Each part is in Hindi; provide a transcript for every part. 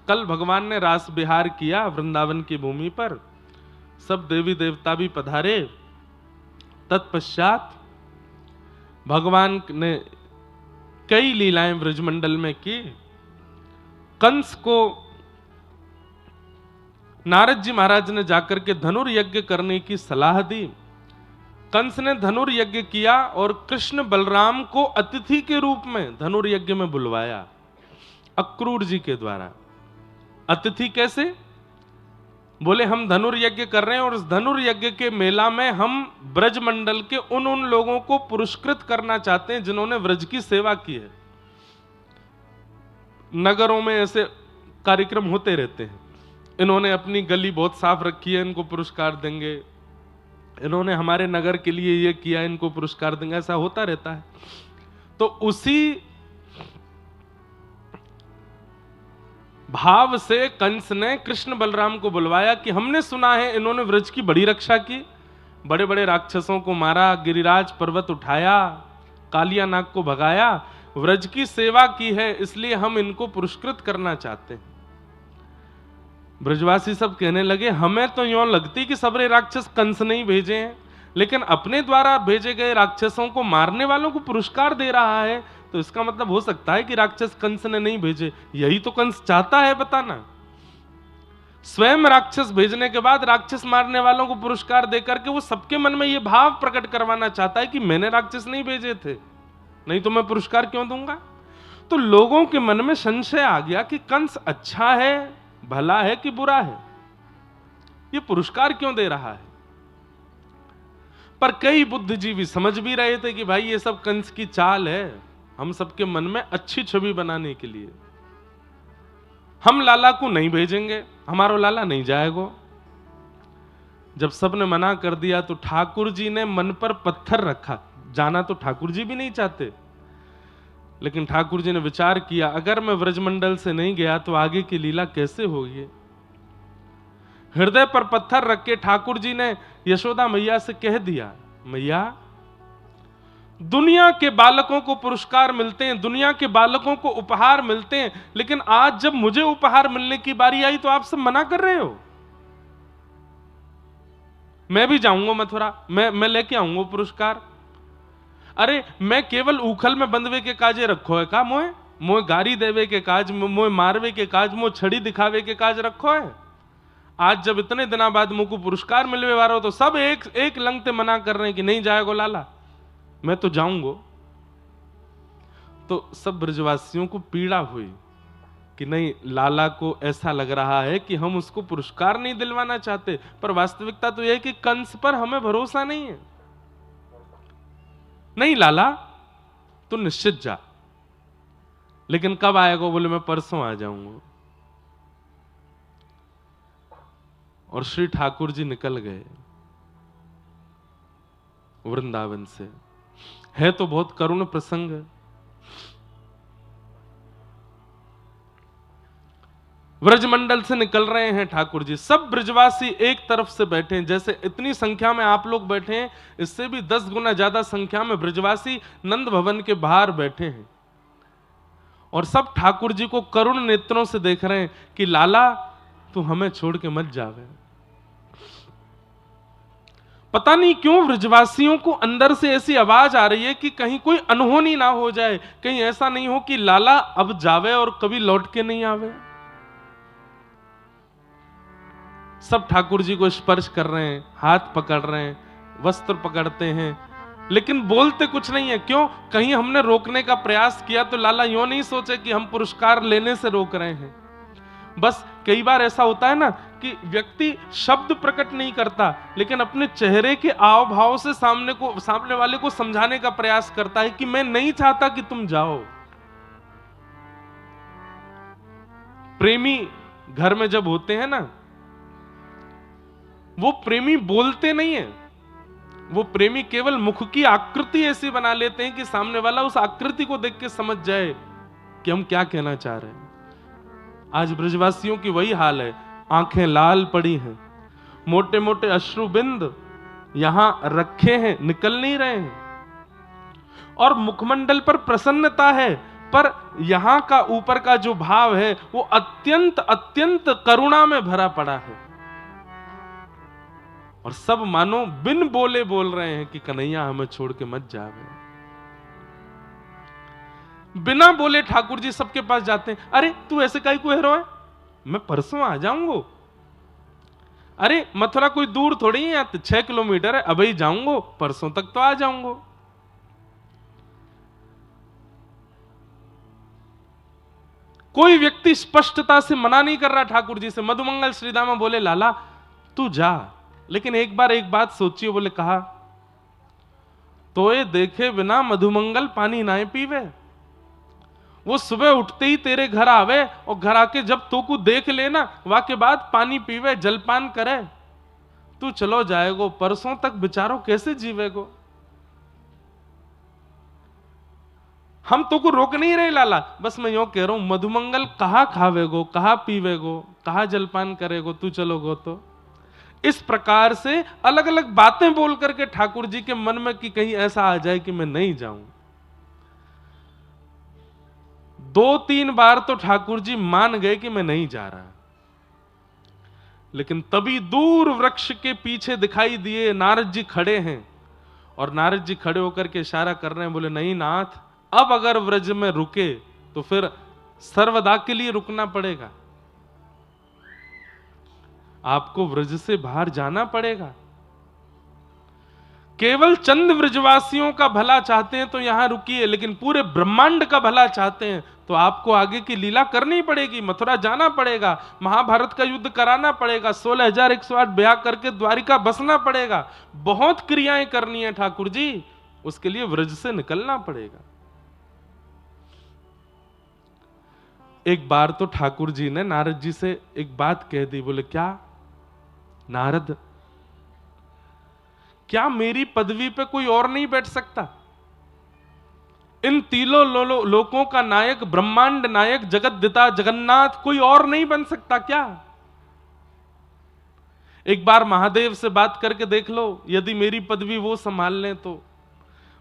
कल भगवान ने रास विहार किया वृंदावन की भूमि पर, सब देवी देवता भी पधारे। तत्पश्चात भगवान ने कई लीलाएं ब्रजमंडल में की। कंस को नारद जी महाराज ने जाकर के धनुर्यज्ञ करने की सलाह दी। कंस ने धनुर्यज्ञ किया और कृष्ण बलराम को अतिथि के रूप में धनुर्यज्ञ में बुलवाया अक्रूर जी के द्वारा। अतिथि कैसे? बोले हम धनुर्यज्ञ कर रहे हैं और इस धनुर्यज्ञ के मेला में हम ब्रजमंडल के उन लोगों को पुरस्कृत करना चाहते हैं जिन्होंने व्रज की सेवा की है। नगरों में ऐसे कार्यक्रम होते रहते हैं, इन्होंने अपनी गली बहुत साफ रखी है, इनको पुरस्कार देंगे, इन्होंने हमारे नगर के लिए ये किया, इनको पुरस्कार देंगे, ऐसा होता रहता है। तो उसी भाव से कंस ने कृष्ण बलराम को बुलवाया कि हमने सुना है इन्होंने व्रज की बड़ी रक्षा की, बड़े बड़े राक्षसों को मारा, गिरिराज पर्वत उठाया, कालिया नाग को भगाया, व्रज की सेवा की है, इसलिए हम इनको पुरस्कृत करना चाहते हैं। ब्रजवासी सब कहने लगे हमें तो यूं लगती कि सबरे राक्षस कंस नहीं भेजे हैं, लेकिन अपने द्वारा भेजे गए राक्षसों को मारने वालों को पुरस्कार दे रहा है, तो इसका मतलब हो सकता है कि राक्षस कंस ने नहीं भेजे। यही तो कंस चाहता है, बताना। स्वयं राक्षस भेजने के बाद राक्षस मारने वालों को पुरस्कार देकर के वो सबके मन में ये भाव प्रकट करवाना चाहता है कि मैंने राक्षस नहीं भेजे थे, नहीं तो मैं पुरस्कार क्यों दूंगा। तो लोगों के मन में संशय आ गया कि कंस अच्छा है, भला है कि बुरा है, ये पुरस्कार क्यों दे रहा है। पर कई बुद्धिजीवी समझ भी रहे थे कि भाई ये सब कंस की चाल है, हम सबके मन में अच्छी छवि बनाने के लिए। हम लाला को नहीं भेजेंगे, हमारा लाला नहीं जाएगा। जब सबने मना कर दिया तो ठाकुर जी ने मन पर पत्थर रखा। जाना तो ठाकुर जी भी नहीं चाहते, लेकिन ठाकुर जी ने विचार किया अगर मैं व्रजमंडल से नहीं गया तो आगे की लीला कैसे होगी। हृदय पर पत्थर रख के ठाकुर जी ने यशोदा मैया से कह दिया, मैया दुनिया के बालकों को पुरस्कार मिलते हैं, दुनिया के बालकों को उपहार मिलते हैं, लेकिन आज जब मुझे उपहार मिलने की बारी आई तो आप सब मना कर रहे हो। मैं भी जाऊंगा मथुरा, मैं लेके आऊंगा पुरस्कार। अरे मैं केवल उखल में बंधवे के काजे रखो है का, मोए गारी देवे के काज, मोए मारवे के काज, मोए छड़ी दिखावे के काज रखो है। आज जब इतने दिना बाद मुझको पुरस्कार मिलने वाला हो तो सब एक लंगते मना कर रहे हैं कि नहीं जाएगा लाला, मैं तो जाऊंगा। तो सब ब्रजवासियों को पीड़ा हुई कि नहीं, लाला को ऐसा लग रहा है कि हम उसको पुरस्कार नहीं दिलवाना चाहते, पर वास्तविकता तो यह है कि कंस पर हमें भरोसा नहीं है। नहीं लाला तू निश्चित जा, लेकिन कब आएगा? बोले मैं परसों आ जाऊंगा। और श्री ठाकुर जी निकल गए वृंदावन से। है तो बहुत करुण प्रसंग है। व्रजमंडल से निकल रहे हैं ठाकुर जी, सब ब्रजवासी एक तरफ से बैठे हैं। जैसे इतनी संख्या में आप लोग बैठे हैं, इससे भी 10 गुना ज्यादा संख्या में ब्रजवासी नंद भवन के बाहर बैठे हैं और सब ठाकुर जी को करुण नेत्रों से देख रहे हैं कि लाला तू हमें छोड़ के मत जावे। पता नहीं क्यों ब्रजवासियों को अंदर से ऐसी आवाज आ रही है कि कहीं कोई अनहोनी ना हो जाए, कहीं ऐसा नहीं हो कि लाला अब जावे और कभी लौट के नहीं आवे। सब ठाकुर जी को स्पर्श कर रहे हैं, हाथ पकड़ रहे हैं, वस्त्र पकड़ते हैं, लेकिन बोलते कुछ नहीं है। क्यों? कहीं हमने रोकने का प्रयास किया तो लाला यूं नहीं सोचे कि हम पुरस्कार लेने से रोक रहे हैं। बस कई बार ऐसा होता है ना कि व्यक्ति शब्द प्रकट नहीं करता, लेकिन अपने चेहरे के आव भाव से सामने वाले को समझाने का प्रयास करता है कि मैं नहीं चाहता कि तुम जाओ। प्रेमी घर में जब होते हैं ना, वो प्रेमी बोलते नहीं है, वो प्रेमी केवल मुख की आकृति ऐसी बना लेते हैं कि सामने वाला उस आकृति को देख के समझ जाए कि हम क्या कहना चाह रहे हैं। आज ब्रजवासियों की वही हाल है, आंखें लाल पड़ी हैं, मोटे मोटे अश्रुबिंद यहां रखे हैं, निकल नहीं रहे हैं, और मुखमंडल पर प्रसन्नता है, पर यहां का ऊपर का जो भाव है वो अत्यंत अत्यंत करुणा में भरा पड़ा है। और सब मानो बिन बोले बोल रहे हैं कि कन्हैया हमें छोड़ के मत जावे। बिना बोले ठाकुर जी सबके पास जाते हैं। अरे तू ऐसे काहे को हीरो है, मैं परसों आ जाऊंगा। अरे मथुरा कोई दूर थोड़ी है, 6 किलोमीटर है, अभी जाऊंगा, परसों तक तो आ जाऊंगा। कोई व्यक्ति स्पष्टता से मना नहीं कर रहा ठाकुर जी से। मधुमंगल श्रीदामा बोले लाला तू जा, लेकिन एक बार एक बात सोचिए। बोले कहा, तो ये देखे बिना मधुमंगल पानी ना पीवे। वो सुबह उठते ही तेरे घर आवे और घर आके जब तो को देख लेना वाके बाद पानी पीवे, जलपान करे। तू चलो जाएगो, परसों तक बेचारो कैसे जीवेगो। हम तो को रोक नहीं रहे लाला, बस मैं यो कह रहा हूं मधुमंगल कहां खावेगो, कहां पीवेगो, कहां जलपान करेगो, तू चलोगो तो। इस प्रकार से अलग अलग बातें बोल करके ठाकुर जी के मन में कि कहीं ऐसा आ जाए कि मैं नहीं जाऊं। 2-3 बार तो ठाकुर जी मान गए कि मैं नहीं जा रहा, लेकिन तभी दूर वृक्ष के पीछे दिखाई दिए नारद जी खड़े हैं। और नारद जी खड़े होकर के इशारा कर रहे हैं। बोले नहीं नाथ, अब अगर व्रज में रुके तो फिर सर्वदा के लिए रुकना पड़ेगा, आपको व्रज से बाहर जाना पड़ेगा। केवल चंद व्रजवासियों का भला चाहते हैं तो यहां रुकिए, लेकिन पूरे ब्रह्मांड का भला चाहते हैं तो आपको आगे की लीला करनी पड़ेगी। मथुरा जाना पड़ेगा, महाभारत का युद्ध कराना पड़ेगा, 16,108 ब्याह करके द्वारिका बसना पड़ेगा, बहुत क्रियाएं करनी है ठाकुर जी, उसके लिए व्रज से निकलना पड़ेगा। एक बार तो ठाकुर जी ने नारद जी से एक बात कह दी। बोले क्या नारद, क्या मेरी पदवी पे कोई और नहीं बैठ सकता? इन तीनों लोकों का नायक, ब्रह्मांड नायक, जगतदिता जगन्नाथ कोई और नहीं बन सकता क्या? एक बार महादेव से बात करके देख लो, यदि मेरी पदवी वो संभाल लें तो।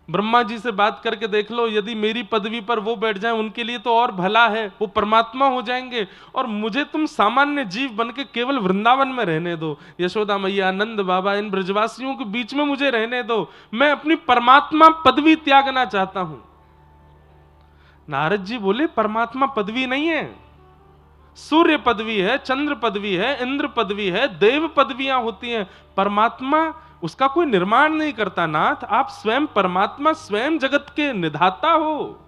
ब्रह्मा जी से बात करके देख लो, यदि मेरी पदवी पर वो बैठ जाएं, उनके लिए तो और भला है, वो परमात्मा हो जाएंगे। और मुझे तुम सामान्य जीव बन के केवल वृंदावन में रहने दो, यशोदा मैया, नंद बाबा, इन ब्रजवासियों के बीच में मुझे रहने दो। मैं अपनी परमात्मा पदवी त्यागना चाहता हूं। नारद जी बोले परमात्मा पदवी नहीं है, सूर्य पदवी है, चंद्र पदवी है, इंद्र पदवी है, देव पदवियां होती हैं। परमात्मा उसका कोई निर्माण नहीं करता नाथ, आप स्वयं परमात्मा, स्वयं जगत के निधाता हो।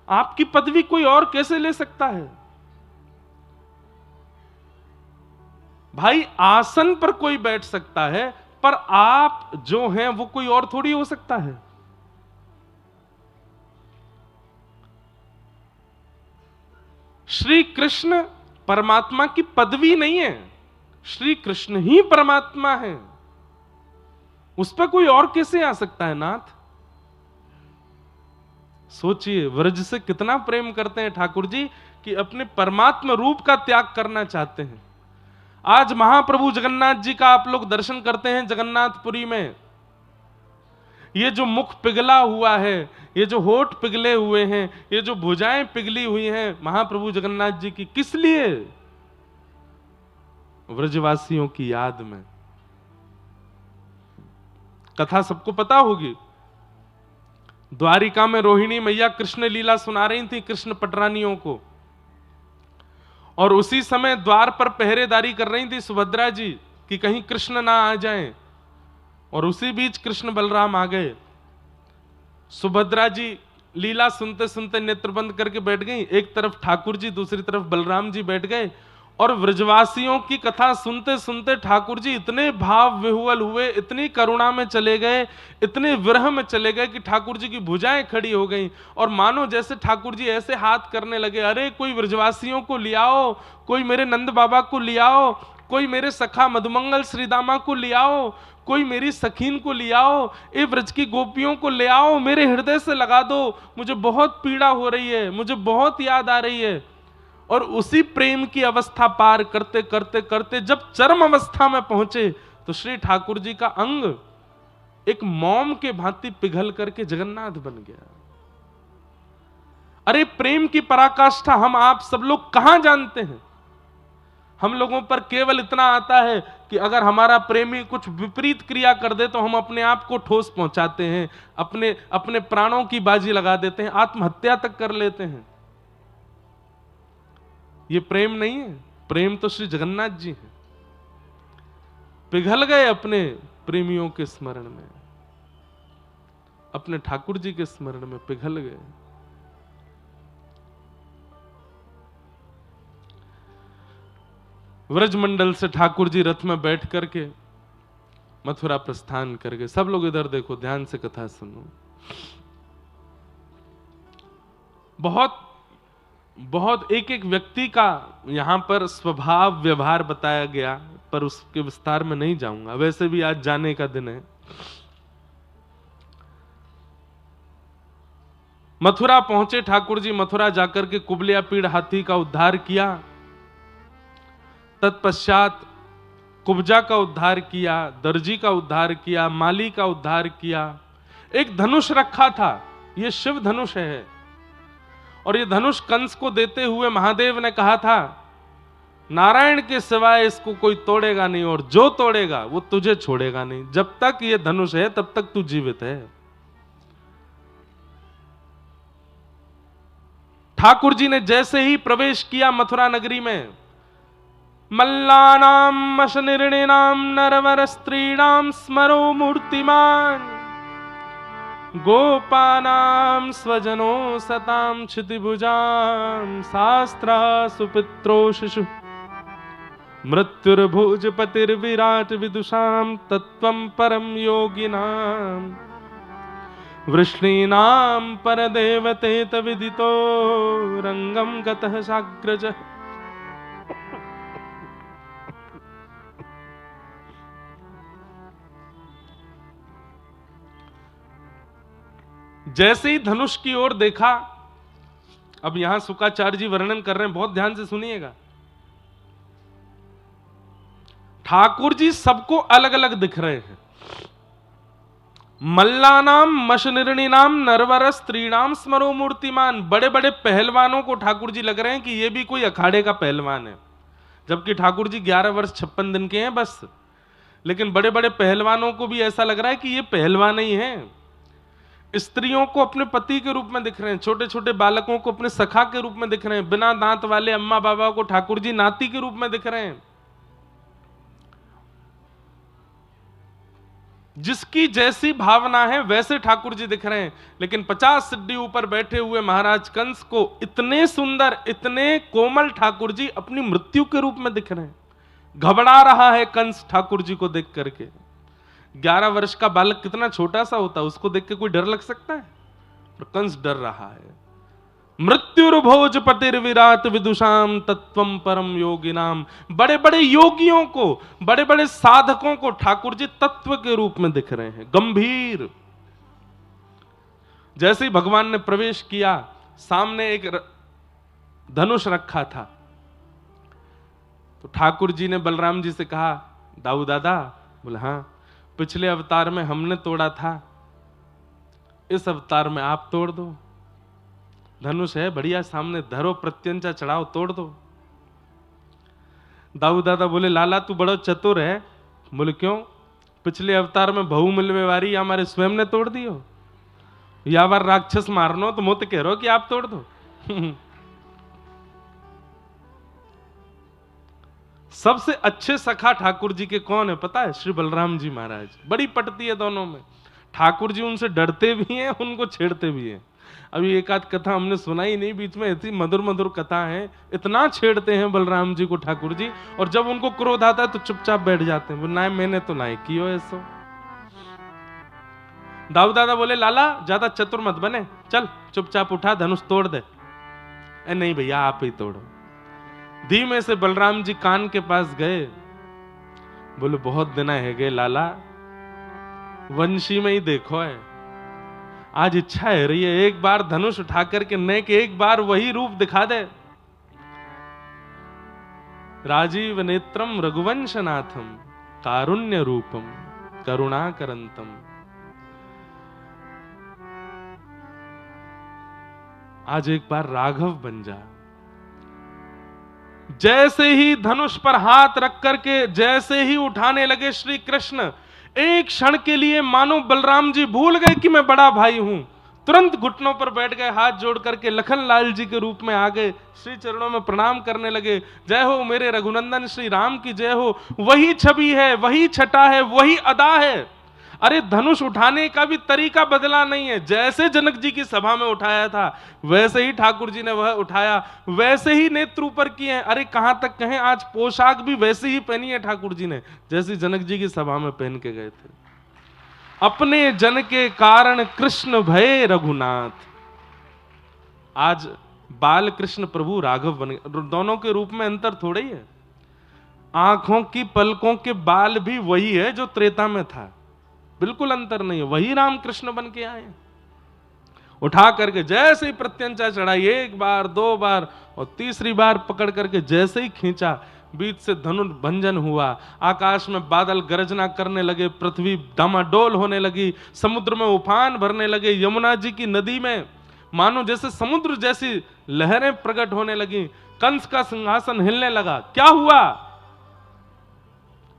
आपकी पदवी कोई और कैसे ले सकता है? भाई आसन पर कोई बैठ सकता है, पर आप जो हैं वो कोई और थोड़ी हो सकता है। श्री कृष्ण परमात्मा की पदवी नहीं है, श्री कृष्ण ही परमात्मा है, उस पर कोई और कैसे आ सकता है नाथ? सोचिए, व्रज से कितना प्रेम करते हैं ठाकुर जी कि अपने परमात्मा रूप का त्याग करना चाहते हैं। आज महाप्रभु जगन्नाथ जी का आप लोग दर्शन करते हैं जगन्नाथपुरी में, ये जो मुख पिघला हुआ है, ये जो होठ पिघले हुए हैं, ये जो भुजाएं पिघली हुई हैं महाप्रभु जगन्नाथ जी की, किस लिए? व्रजवासियों की याद में। कथा सबको पता होगी, द्वारिका में रोहिणी मैया कृष्ण लीला सुना रही थी कृष्ण पटरानियों को, और उसी समय द्वार पर पहरेदारी कर रही थी सुभद्रा जी कि कहीं कृष्ण ना आ जाएं। और उसी बीच कृष्ण बलराम आ गए। सुभद्रा जी लीला सुनते सुनते नेत्र बंद करके बैठ गई, एक तरफ ठाकुर जी, दूसरी तरफ बलराम जी बैठ गए। और व्रजवासियों की कथा सुनते सुनते ठाकुर जी इतने भाव विह्वल हुए, इतनी करुणा में चले गए, इतने विरह में चले गए कि ठाकुर जी की भुजाएं खड़ी हो गईं। और मानो जैसे ठाकुर जी ऐसे हाथ करने लगे, अरे कोई व्रजवासियों को ले आओ, कोई मेरे नंद बाबा को ले आओ, कोई मेरे सखा मधुमंगल श्रीदामा को ले आओ, कोई मेरी सखीन को ले आओ, ए व्रज की गोपियों को ले आओ, मेरे हृदय से लगा दो, मुझे बहुत पीड़ा हो रही है, मुझे बहुत याद आ रही है। और उसी प्रेम की अवस्था पार करते करते करते जब चरम अवस्था में पहुंचे तो श्री ठाकुर जी का अंग एक मोम के भांति पिघल करके जगन्नाथ बन गया। अरे प्रेम की पराकाष्ठा हम आप सब लोग कहां जानते हैं। हम लोगों पर केवल इतना आता है कि अगर हमारा प्रेमी कुछ विपरीत क्रिया कर दे तो हम अपने आप को ठोस पहुंचाते हैं, अपने अपने प्राणों की बाजी लगा देते हैं, आत्महत्या तक कर लेते हैं। ये प्रेम नहीं है। प्रेम तो श्री जगन्नाथ जी है। पिघल गए अपने प्रेमियों के स्मरण में, अपने ठाकुर जी के स्मरण में पिघल गए। व्रजमंडल से ठाकुर जी रथ में बैठ करके मथुरा प्रस्थान कर गए। सब लोग इधर देखो, ध्यान से कथा सुनो। बहुत बहुत एक एक व्यक्ति का यहां पर स्वभाव व्यवहार बताया गया, पर उसके विस्तार में नहीं जाऊंगा, वैसे भी आज जाने का दिन है। मथुरा पहुंचे ठाकुर जी। मथुरा जाकर के कुबलिया पीड़ हाथी का उद्धार किया। तत्पश्चात कुब्जा का उद्धार किया, दर्जी का उद्धार किया, माली का उद्धार किया। एक धनुष रखा था, यह शिव धनुष है, और यह धनुष कंस को देते हुए महादेव ने कहा था, नारायण के सिवाय इसको कोई तोड़ेगा नहीं, और जो तोड़ेगा वो तुझे छोड़ेगा नहीं। जब तक यह धनुष है तब तक तू जीवित है। ठाकुर जी ने जैसे ही प्रवेश किया मथुरा नगरी में, मल्लानाम मशनिर्णिनाम नरवर स्त्रीणाम स्मरो मूर्तिमान, गोपानाम स्वजनो सताम क्षितिभुजाम, शास्त्रा सुपित्रो शिशु मृत्युर्भुजपतिर्विराट विदुषाम, तत्वं परम योगिनाम वृष्णीनाम परदेवतेत विदितो रंगम गतः साग्रजः। जैसे ही धनुष की ओर देखा, अब यहां शुकाचार्य जी वर्णन कर रहे हैं, बहुत ध्यान से सुनिएगा। ठाकुर जी सबको अलग अलग दिख रहे हैं। मल्लानाम मशनिर्णिनाम नरवर स्त्रीणाम स्मरो मूर्तिमान, बड़े बड़े पहलवानों को ठाकुर जी लग रहे हैं कि ये भी कोई अखाड़े का पहलवान है, जबकि ठाकुर जी 11 वर्ष 56 दिन के हैं बस। लेकिन बड़े बड़े पहलवानों को भी ऐसा लग रहा है कि ये पहलवान ही हैं। स्त्रियों को अपने पति के रूप में दिख रहे हैं, छोटे छोटे बालकों को अपने सखा के रूप में दिख रहे हैं, बिना दांत वाले अम्मा बाबा को ठाकुर जी नाती के रूप में दिख रहे हैं। जिसकी जैसी भावना है वैसे ठाकुर जी दिख रहे हैं। लेकिन 50 सिड्डी ऊपर बैठे हुए महाराज कंस को इतने सुंदर, इतने कोमल ठाकुर जी अपनी मृत्यु के रूप में दिख रहे हैं। घबरा रहा है कंस ठाकुर जी को देख करके। 11 वर्ष का बालक कितना छोटा सा होता है, उसको देख के कोई डर लग सकता है? पर कंस डर रहा है। मृत्युर्भोजपतिर्विराट विदुषाम तत्वं परम योगिनाम, बड़े बड़े योगियों को, बड़े बड़े साधकों को ठाकुर जी तत्व के रूप में दिख रहे हैं, गंभीर। जैसे ही भगवान ने प्रवेश किया, सामने एक धनुष रखा था, तो ठाकुर जी ने बलराम जी से कहा, दाऊ दादा? बोले हाँ। पिछले अवतार में हमने तोड़ा था, इस अवतार में आप तोड़ दो। धनुष है बढ़िया, सामने धरो, प्रत्यंचा चढ़ाओ, तोड़ दो। दाऊ दादा बोले, लाला तू बड़ा चतुर है। बोले क्यों? पिछले अवतार में बहु मिलवे वारी हमारे स्वयं ने तोड़ दियो, या बार राक्षस मारनो तो मुझे कह रहो कि आप तोड़ दो। सबसे अच्छे सखा ठाकुर जी के कौन है पता है? श्री बलराम जी महाराज। बड़ी पटती है दोनों में। ठाकुर जी उनसे डरते भी हैं, उनको छेड़ते भी हैं। अभी एक आध कथा हमने सुनाई नहीं, बीच में ऐसी मधुर मधुर कथा है। इतना छेड़ते हैं बलराम जी को ठाकुर जी, और जब उनको क्रोध आता है तो चुपचाप बैठ जाते हैं। ना मैंने तो ना कियो ऐसो। दाऊ दादा बोले, लाला ज्यादा चतुर मत बने, चल चुपचाप उठा धनुष तोड़ दे। नहीं भैया आप ही तोड़ो। धीमे से बलराम जी कान के पास गए, बोले बहुत दिन है गए लाला, वंशी में ही देखो है, आज इच्छा है रही है एक बार धनुष उठा करके नेक एक बार वही रूप दिखा दे। राजीव नेत्रम रघुवंशनाथम कारुण्य रूपम करुणाकरंतम। आज एक बार राघव बन जा। जैसे ही धनुष पर हाथ रख करके जैसे ही उठाने लगे श्री कृष्ण, एक क्षण के लिए मानो बलराम जी भूल गए कि मैं बड़ा भाई हूं। तुरंत घुटनों पर बैठ गए, हाथ जोड़ करके लखन लाल जी के रूप में आ गए, श्री चरणों में प्रणाम करने लगे। जय हो मेरे रघुनंदन श्री राम की जय हो। वही छवि है, वही छटा है, वही अदा है। अरे धनुष उठाने का भी तरीका बदला नहीं है। जैसे जनक जी की सभा में उठाया था वैसे ही ठाकुर जी ने वह उठाया, वैसे ही नेत्र ऊपर किए हैं। अरे कहां तक कहें, आज पोशाक भी वैसे ही पहनी है ठाकुर जी ने जैसी जनक जी की सभा में पहन के गए थे। अपने जन के कारण कृष्ण भय रघुनाथ। आज बाल कृष्ण प्रभु राघव बन गए। दोनों के रूप में अंतर थोड़ा ही है। आंखों की पलकों के बाल भी वही है जो त्रेता में था, बिल्कुल अंतर नहीं है। वही राम कृष्ण बन के आए। उठा करके जैसे ही प्रत्यंचा चढ़ाई, एक बार दो बार और तीसरी बार पकड़ करके जैसे ही खींचा, बीच से धनुष भंजन हुआ। आकाश में बादल गरजना करने लगे, पृथ्वी डामाडोल होने लगी, समुद्र में उफान भरने लगे। यमुना जी की नदी में मानो जैसे समुद्र जैसी लहरें प्रकट होने लगी। कंस का सिंहासन हिलने लगा। क्या हुआ?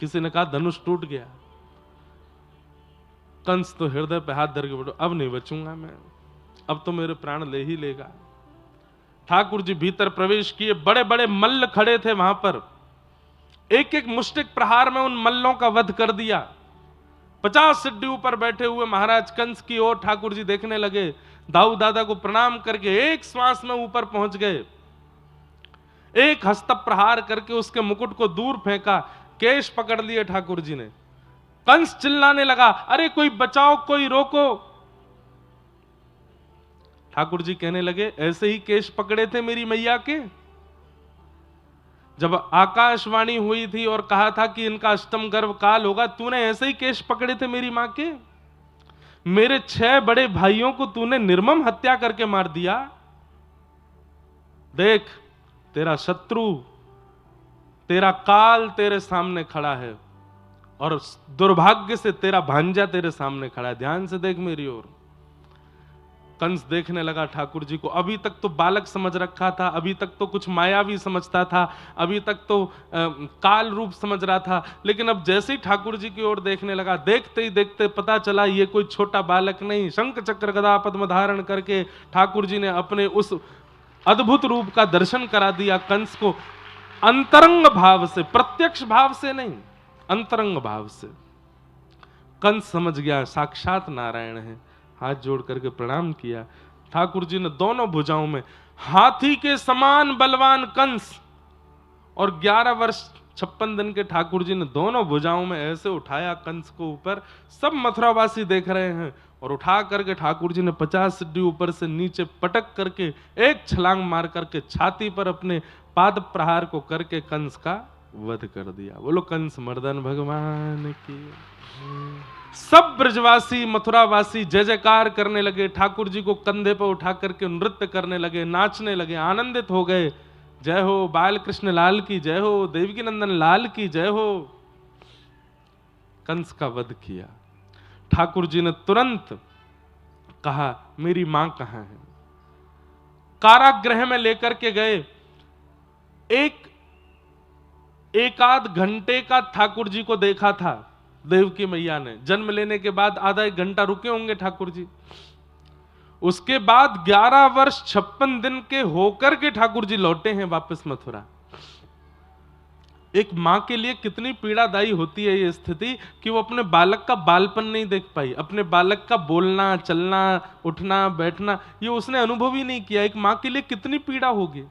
किसी ने कहा धनुष टूट गया। कंस तो हृदय पे हाथ धर के बैठो, अब नहीं बचूंगा मैं, अब तो मेरे प्राण ले ही लेगा। ठाकुर जी भीतर प्रवेश किए। बड़े बड़े मल्ल खड़े थे वहां पर। एक एक मुष्टिक प्रहार में उन मल्लों का वध कर दिया। 50 सिड्डी ऊपर बैठे हुए महाराज कंस की ओर ठाकुर जी देखने लगे। दाऊ दादा को प्रणाम करके एक श्वास में ऊपर पहुंच गए। एक हस्त प्रहार करके उसके मुकुट को दूर फेंका, केश पकड़ लिए ठाकुर जी ने। कंस चिल्लाने लगा, अरे कोई बचाओ, कोई रोको। ठाकुर जी कहने लगे, ऐसे ही केश पकड़े थे मेरी मैया के जब आकाशवाणी हुई थी और कहा था कि इनका अष्टम गर्भ काल होगा, तूने ऐसे ही केश पकड़े थे मेरी मां के। मेरे 6 बड़े भाइयों को तूने निर्मम हत्या करके मार दिया। देख तेरा शत्रु, तेरा काल तेरे सामने खड़ा है और दुर्भाग्य से तेरा भांजा तेरे सामने खड़ा है। ध्यान से देख मेरी ओर। कंस देखने लगा ठाकुर जी को। अभी तक तो बालक समझ रखा था, अभी तक तो कुछ मायावी समझता था, अभी तक तो काल रूप समझ रहा था, लेकिन अब जैसे ही ठाकुर जी की ओर देखने लगा, देखते ही देखते पता चला ये कोई छोटा बालक नहीं। शंख चक्र गदा पद्म धारण करके ठाकुर जी ने अपने उस अद्भुत रूप का दर्शन करा दिया कंस को। अंतरंग भाव से, प्रत्यक्ष भाव से नहीं, अंतरंग भाव से। कंस समझ गया साक्षात नारायण है। हाथ जोड़ करके प्रणाम किया। ठाकुर जी ने दोनों भुजाओं में हाथी के समान बलवान कंस और 11 वर्ष 56 दिन के ठाकुर जी ने दोनों भुजाओं में ऐसे उठाया कंस को ऊपर। सब मथुरावासी देख रहे हैं और उठा करके ठाकुर जी ने 50 सिड्डी ऊपर से नीचे पटक करके एक छलांग मार करके छाती पर अपने पाद प्रहार को करके कंस का वध कर दिया। बोलो कंस मर्दन भगवान की। सब ब्रजवासी मथुरावासी जय जयकार करने लगे। ठाकुर जी को कंधे पर उठा करके नृत्य करने लगे, नाचने लगे, आनंदित हो गए। जय हो बाल कृष्ण लाल की जय हो, देवकी नंदन लाल की जय हो। कंस का वध किया। ठाकुर जी ने तुरंत कहा मेरी मां कहां है। कारागृह में लेकर के गए। एक आध घंटे का ठाकुर जी को देखा था देवकी मैया ने। जन्म लेने के बाद आधा एक घंटा रुके होंगे ठाकुर जी। उसके बाद 11 वर्ष 56 दिन के होकर के ठाकुर जी लौटे हैं वापस मथुरा। एक मां के लिए कितनी पीड़ादायी होती है ये स्थिति कि वो अपने बालक का बालपन नहीं देख पाई, अपने बालक का बोलना चलना उठना बैठना ये उसने अनुभव ही नहीं किया। एक मां के लिए कितनी पीड़ा होगी।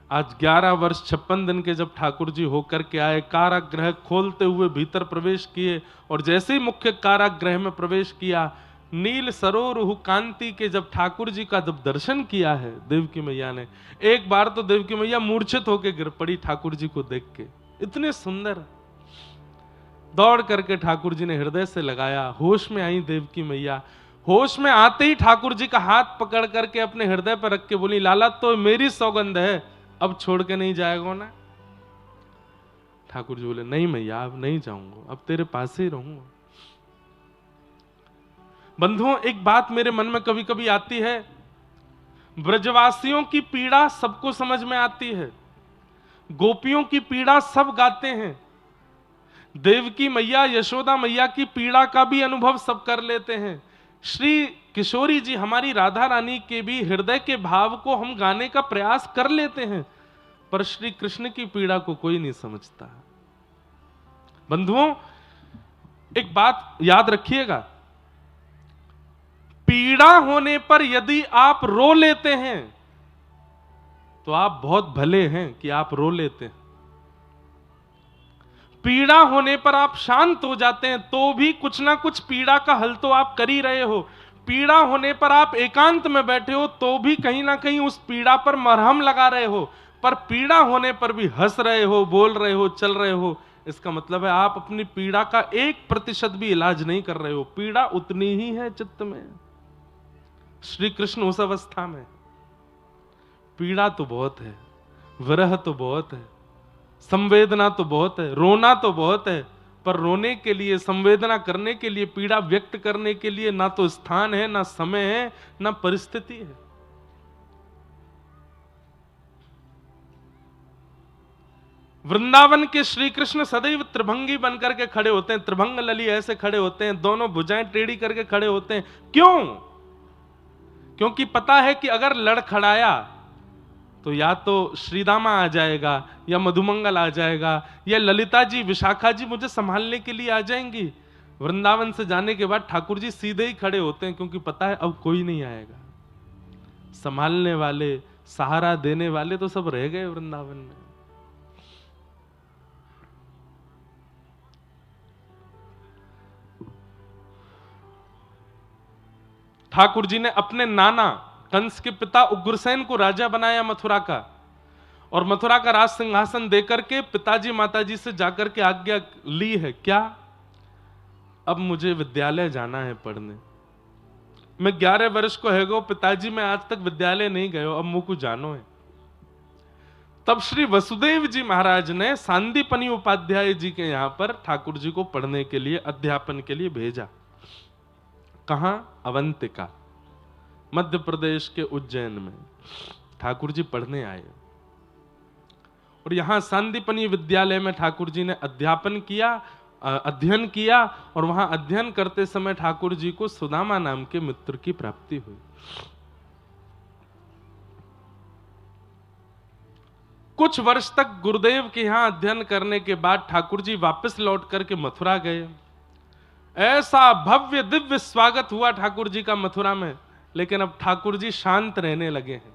आज 11 वर्ष 56 दिन के जब ठाकुर जी होकर के आए, कारागृह खोलते हुए भीतर प्रवेश किए और जैसे ही मुख्य कारागृह में प्रवेश किया, नील सरोरुह कांति के जब ठाकुर जी का जब दर्शन किया है देवकी मैया ने, एक बार तो देवकी मैया मूर्छित होकर गिर पड़ी ठाकुर जी को देख के। इतने सुंदर। दौड़ करके ठाकुर जी ने हृदय से लगाया। होश में आई देवकी मैया। होश में आते ही ठाकुर जी का हाथ पकड़ करके अपने हृदय पर रख के बोली, लाला तो मेरी सौगंध है, अब छोड़ के नहीं जाएगा ना। ठाकुर जी बोले, नहीं मैया अब नहीं जाऊंगा, अब तेरे पास ही रहूंगा। बंधुओं एक बात मेरे मन में कभी कभी आती है ब्रजवासियों की पीड़ा सबको समझ में आती है, गोपियों की पीड़ा सब गाते हैं, देवकी मैया यशोदा मैया की पीड़ा का भी अनुभव सब कर लेते हैं। श्री किशोरी जी हमारी राधा रानी के भी हृदय के भाव को हम गाने का प्रयास कर लेते हैं, पर श्री कृष्ण की पीड़ा को कोई नहीं समझता। बंधुओं, एक बात याद रखिएगा, पीड़ा होने पर यदि आप रो लेते हैं तो आप बहुत भले हैं कि आप रो लेते हैं। पीड़ा होने पर आप शांत हो जाते हैं तो भी कुछ ना कुछ पीड़ा का हल तो आप कर ही रहे हो। पीड़ा होने पर आप एकांत में बैठे हो तो भी कहीं ना कहीं उस पीड़ा पर मरहम लगा रहे हो, पर पीड़ा होने पर भी हंस रहे हो, बोल रहे हो, चल रहे हो। इसका मतलब है आप अपनी पीड़ा का 1% भी इलाज नहीं कर रहे हो। पीड़ा उतनी ही है चित्त में। श्री कृष्ण उस अवस्था में, पीड़ा तो बहुत है, विरह तो बहुत है, संवेदना तो बहुत है, रोना तो बहुत है, पर रोने के लिए, संवेदना करने के लिए, पीड़ा व्यक्त करने के लिए ना तो स्थान है, ना समय है, ना परिस्थिति है। वृंदावन के श्री कृष्ण सदैव त्रिभंगी बनकर के खड़े होते हैं, त्रिभंग लली ऐसे खड़े होते हैं, दोनों भुजाएं टेढ़ी करके खड़े होते हैं। क्यों? क्योंकि पता है कि अगर लड़खड़ाया तो या तो श्रीदामा आ जाएगा, या मधुमंगल आ जाएगा, या ललिता जी, विशाखा जी मुझे संभालने के लिए आ जाएंगी। वृंदावन से जाने के बाद ठाकुर जी सीधे ही खड़े होते हैं, क्योंकि पता है अब कोई नहीं आएगा। संभालने वाले, सहारा देने वाले तो सब रह गए वृंदावन में। ठाकुर जी ने अपने नाना कंस के पिता उग्रसेन को राजा बनाया मथुरा का, और मथुरा का राज सिंहासन देकर के पिताजी माताजी से जाकर के आज्ञा ली है, क्या? अब मुझे विद्यालय जाना है पढ़ने। मैं 11 वर्ष को है गो पिताजी, मैं आज तक विद्यालय नहीं गए, अब मुझको जानो है। तब श्री वसुदेव जी महाराज ने सांदीपनी उपाध्याय जी के यहां पर ठाकुर जी को पढ़ने के लिए, अध्यापन के लिए भेजा। कहां? अवंतिका, मध्य प्रदेश के उज्जैन में ठाकुर जी पढ़ने आए, और यहां सांदीपनी विद्यालय में ठाकुर जी ने अध्यापन किया, अध्ययन किया, और वहां अध्ययन करते समय ठाकुर जी को सुदामा नाम के मित्र की प्राप्ति हुई। कुछ वर्ष तक गुरुदेव के यहां अध्ययन करने के बाद ठाकुर जी वापस लौट करके मथुरा गए। ऐसा भव्य दिव्य स्वागत हुआ ठाकुर जी का मथुरा में, लेकिन अब ठाकुर जी शांत रहने लगे हैं।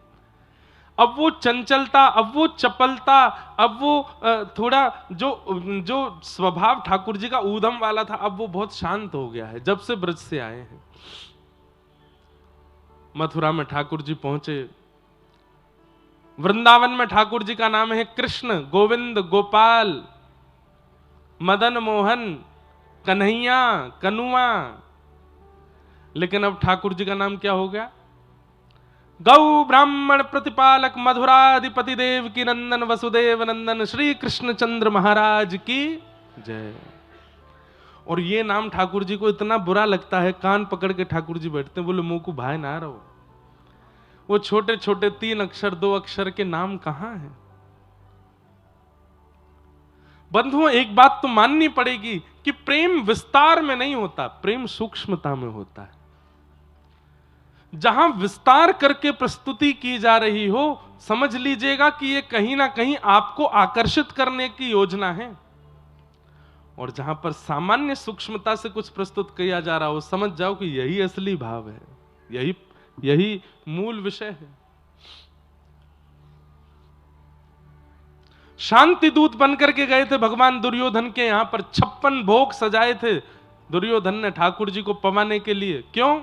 अब वो चंचलता, अब वो चपलता, अब वो थोड़ा जो स्वभाव ठाकुर जी का ऊधम वाला था, अब वो बहुत शांत हो गया है जब से ब्रज से आए हैं। मथुरा में ठाकुर जी पहुंचे। वृंदावन में ठाकुर जी का नाम है कृष्ण, गोविंद, गोपाल, मदन मोहन, कन्हैया, कनुआ, लेकिन अब ठाकुर जी का नाम क्या हो गया? गौ ब्राह्मण प्रतिपालक मधुराधिपति देव की नंदन वसुदेव नंदन श्री कृष्ण चंद्र महाराज की जय। और ये नाम ठाकुर जी को इतना बुरा लगता है, कान पकड़ के ठाकुर जी बैठते हैं, बोले मुंह को भाई ना रहो। वो छोटे छोटे 3 अक्षर 2 अक्षर के नाम कहां हैं? बंधुओं, एक बात तो माननी पड़ेगी कि प्रेम विस्तार में नहीं होता, प्रेम सूक्ष्मता में होता है। जहां विस्तार करके प्रस्तुति की जा रही हो, समझ लीजिएगा कि ये कहीं ना कहीं आपको आकर्षित करने की योजना है, और जहां पर सामान्य सूक्ष्मता से कुछ प्रस्तुत किया जा रहा हो, समझ जाओ कि यही असली भाव है, यही मूल विषय है। शांति दूत बनकर के गए थे भगवान दुर्योधन के यहां पर, 56 भोग सजाए थे दुर्योधन ने ठाकुर जी को पवाने के लिए। क्यों?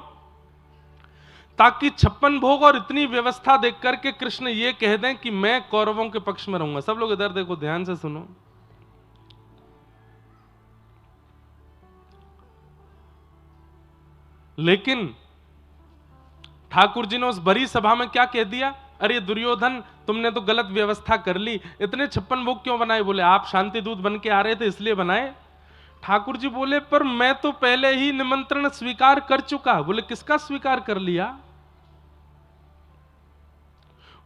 ताकि 56 भोग और इतनी व्यवस्था देख करके कृष्ण ये कह दें कि मैं कौरवों के पक्ष में रहूंगा। सब लोग इधर देखो, ध्यान से सुनो। लेकिन ठाकुर जी ने उस बड़ी सभा में क्या कह दिया? अरे दुर्योधन, तुमने तो गलत व्यवस्था कर ली, इतने 56 भोग क्यों बनाए? बोले आप शांति दूत बन के आ रहे थे इसलिए बनाए। ठाकुर जी बोले पर मैं तो पहले ही निमंत्रण स्वीकार कर चुका। बोले किसका स्वीकार कर लिया?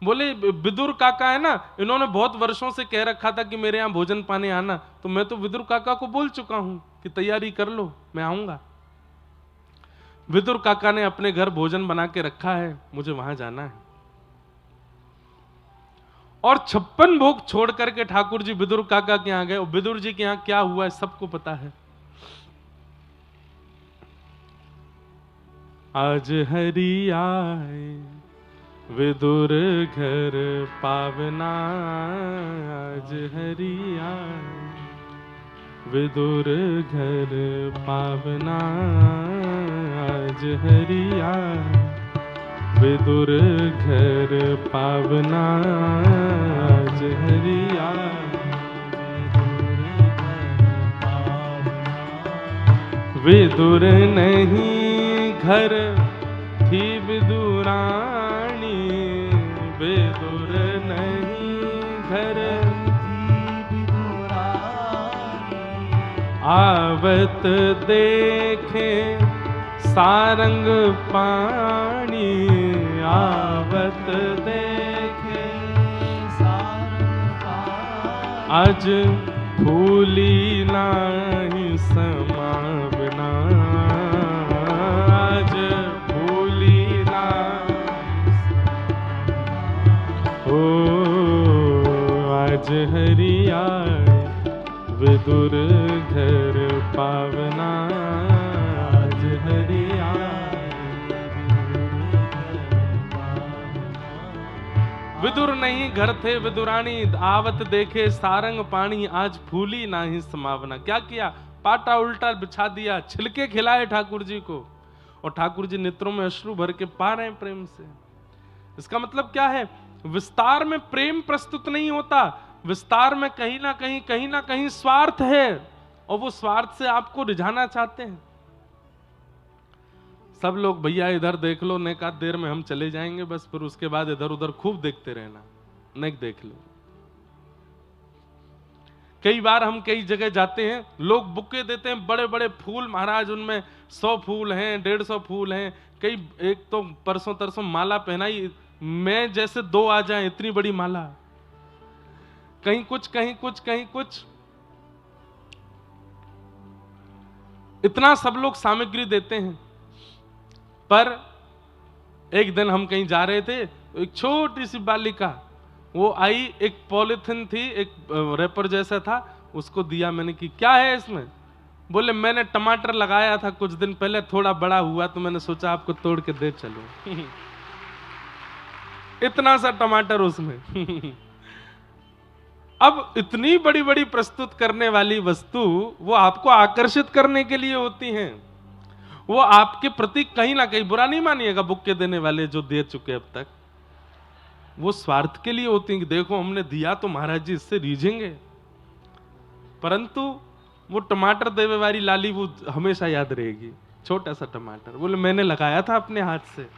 बोले विदुर काका है ना, इन्होंने बहुत वर्षों से कह रखा था कि मेरे यहाँ भोजन पाने आना, तो मैं तो विदुर काका को बोल चुका हूं कि तैयारी कर लो, मैं आऊंगा। विदुर काका ने अपने घर भोजन बना के रखा है, मुझे वहां जाना है। और 56 भोग छोड़ करके ठाकुर जी विदुर काका के यहाँ गए। और विदुर जी के यहाँ क्या हुआ है सबको पता है। आज हरि आए विदुर घर पावना, आज हरि आए विदुर घर पावना, आज हरि आए विदुर घर पावना, आज हरि आए विदुर नहीं घर थी विदुरानी, विदुर नहीं घर आवत देखे सारंग पानी, आवत देखे सारंग पानी, आज फूली नाही समावना, आज फूली ना ओ, आज हरि आए विदुर घर पावना, आज हरि आए विदुर नहीं घर थे विदुरानी, आवत देखे सारंग पानी, आज फूली नाही समावना। क्या किया, पाटा उल्टा बिछा दिया, छिलके खिलाए ठाकुर जी को, और ठाकुर जी नेत्रों में अश्रु भर के पा रहे हैं प्रेम से। इसका मतलब क्या है, विस्तार में प्रेम प्रस्तुत नहीं होता, विस्तार में कहीं ना कहीं स्वार्थ है, और वो स्वार्थ से आपको रिझाना चाहते हैं। सब लोग भैया इधर देख लो, ने का देर में हम चले जाएंगे, बस फिर उसके बाद इधर उधर खूब देखते रहना, नेक देख लो। कई बार हम कई जगह जाते हैं, लोग बुके देते हैं बड़े बड़े फूल, महाराज उनमें 100 फूल हैं, 150 फूल हैं, कई एक तो परसों तरसों माला पहनाई, मैं जैसे 2 आ जाए इतनी बड़ी माला, कहीं कुछ कहीं कुछ कहीं कुछ, इतना सब लोग सामग्री देते हैं। पर एक दिन हम कहीं जा रहे थे, एक छोटी सी बालिका वो आई, एक पॉलिथिन थी, एक रैपर जैसा था, उसको दिया मैंने कि क्या है इसमें, बोले मैंने टमाटर लगाया था कुछ दिन पहले, थोड़ा बड़ा हुआ तो मैंने सोचा आपको तोड़ के दे चलो। इतना सा टमाटर उसमें। अब इतनी बड़ी बड़ी प्रस्तुत करने वाली वस्तु वो आपको आकर्षित करने के लिए होती हैं, वो आपके प्रति कहीं ना कहीं, बुरा नहीं मानिएगा बुक्के देने वाले जो दे चुके अब तक, वो स्वार्थ के लिए होती हैं कि देखो हमने दिया तो महाराज जी इससे रीझेंगे। परंतु वो टमाटर देवे वाली लाली वो हमेशा याद रहेगी, छोटा सा टमाटर, बोले मैंने लगाया था अपने हाथ से,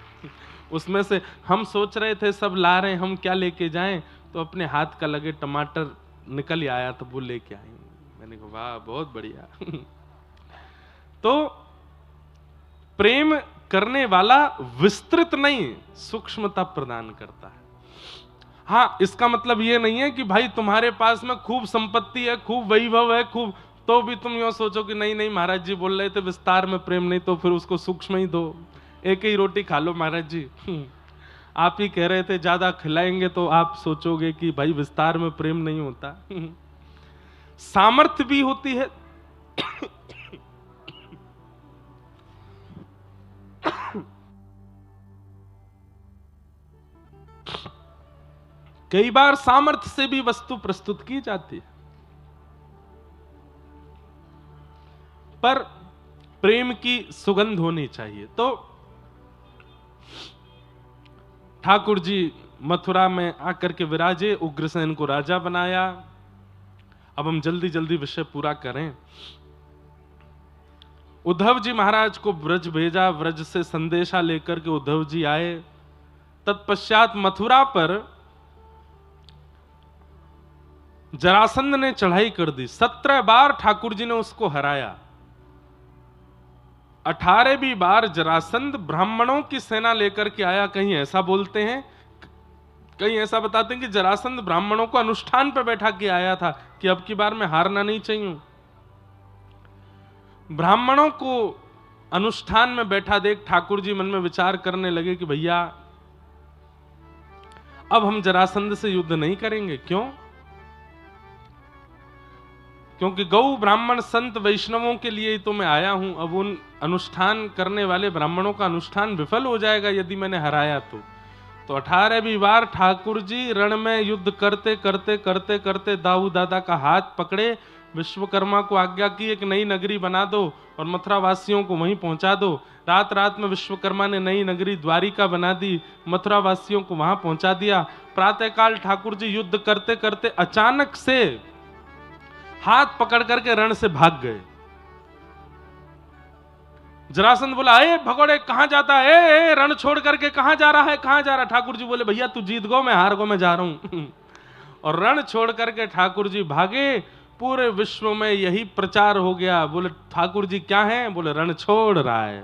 उसमें से हम सोच रहे थे सब ला रहे हैं, हम क्या लेके जाएं, तो अपने हाथ का लगे टमाटर निकल ही आया, तो वो लेके आए। मैंने कहा वाह बहुत बढ़िया। तो प्रेम करने वाला विस्तृत नहीं, सूक्ष्मता प्रदान करता है। हाँ, इसका मतलब ये नहीं है कि भाई तुम्हारे पास में खूब संपत्ति है, खूब वैभव है, खूब, तो भी तुम यूं सोचो कि नहीं नहीं महाराज जी बोल रहे थे विस्तार में प्रेम नहीं, तो फिर उसको सूक्ष्म ही दो, एक ही रोटी खा लो महाराज जी। आप ही कह रहे थे ज्यादा खिलाएंगे तो आप सोचोगे कि भाई विस्तार में प्रेम नहीं होता। सामर्थ्य भी होती है। कई बार सामर्थ्य से भी वस्तु प्रस्तुत की जाती है, पर प्रेम की सुगंध होनी चाहिए। तो ठाकुर जी मथुरा में आकर के विराजे, उग्रसेन को राजा बनाया। अब हम जल्दी जल्दी विषय पूरा करें। उद्धव जी महाराज को ब्रज भेजा, ब्रज से संदेशा लेकर के उद्धव जी आए। तत्पश्चात मथुरा पर जरासंध ने चढ़ाई कर दी, 17 बार ठाकुर जी ने उसको हराया। 18वीं बार जरासंध ब्राह्मणों की सेना लेकर के आया। कहीं ऐसा बोलते हैं, कई ऐसा बताते हैं कि जरासंध ब्राह्मणों को अनुष्ठान पे बैठा के आया था कि अब की बार मैं हारना नहीं चाहिए। ब्राह्मणों को अनुष्ठान में बैठा देख ठाकुर जी मन में विचार करने लगे कि भैया अब हम जरासंध से युद्ध नहीं करेंगे। क्यों? क्योंकि गौ ब्राह्मण संत वैष्णवों के लिए ही तो मैं आया हूं। अब उन अनुष्ठान करने वाले ब्राह्मणों का अनुष्ठान विफल हो जाएगा यदि मैंने हराया तो 18वीं बार ठाकुर जी रण में युद्ध करते करते करते करते दाऊ दादा का हाथ पकड़े, विश्वकर्मा को आज्ञा की एक नई नगरी बना दो और मथुरा वासियों को वहीं पहुंचा दो। रात रात में विश्वकर्मा ने नई नगरी द्वारिका बना दी, मथुरा वासियों को वहां पहुंचा दिया। प्रातःकाल ठाकुर जी युद्ध करते करते अचानक से हाथ पकड़ करके रण से भाग गए। जरासंध बोला, ए भगोड़े कहां जाता है? ए रण छोड़ करके कहां जा रहा है? कहां जा रहा? ठाकुर जी बोले, भैया तू जीत गो, मैं हार गो, मैं जा रहा हूं। और रण छोड़ करके ठाकुर जी भागे। पूरे विश्व में यही प्रचार हो गया। बोले ठाकुर जी क्या है? बोले रण छोड़ रहा है।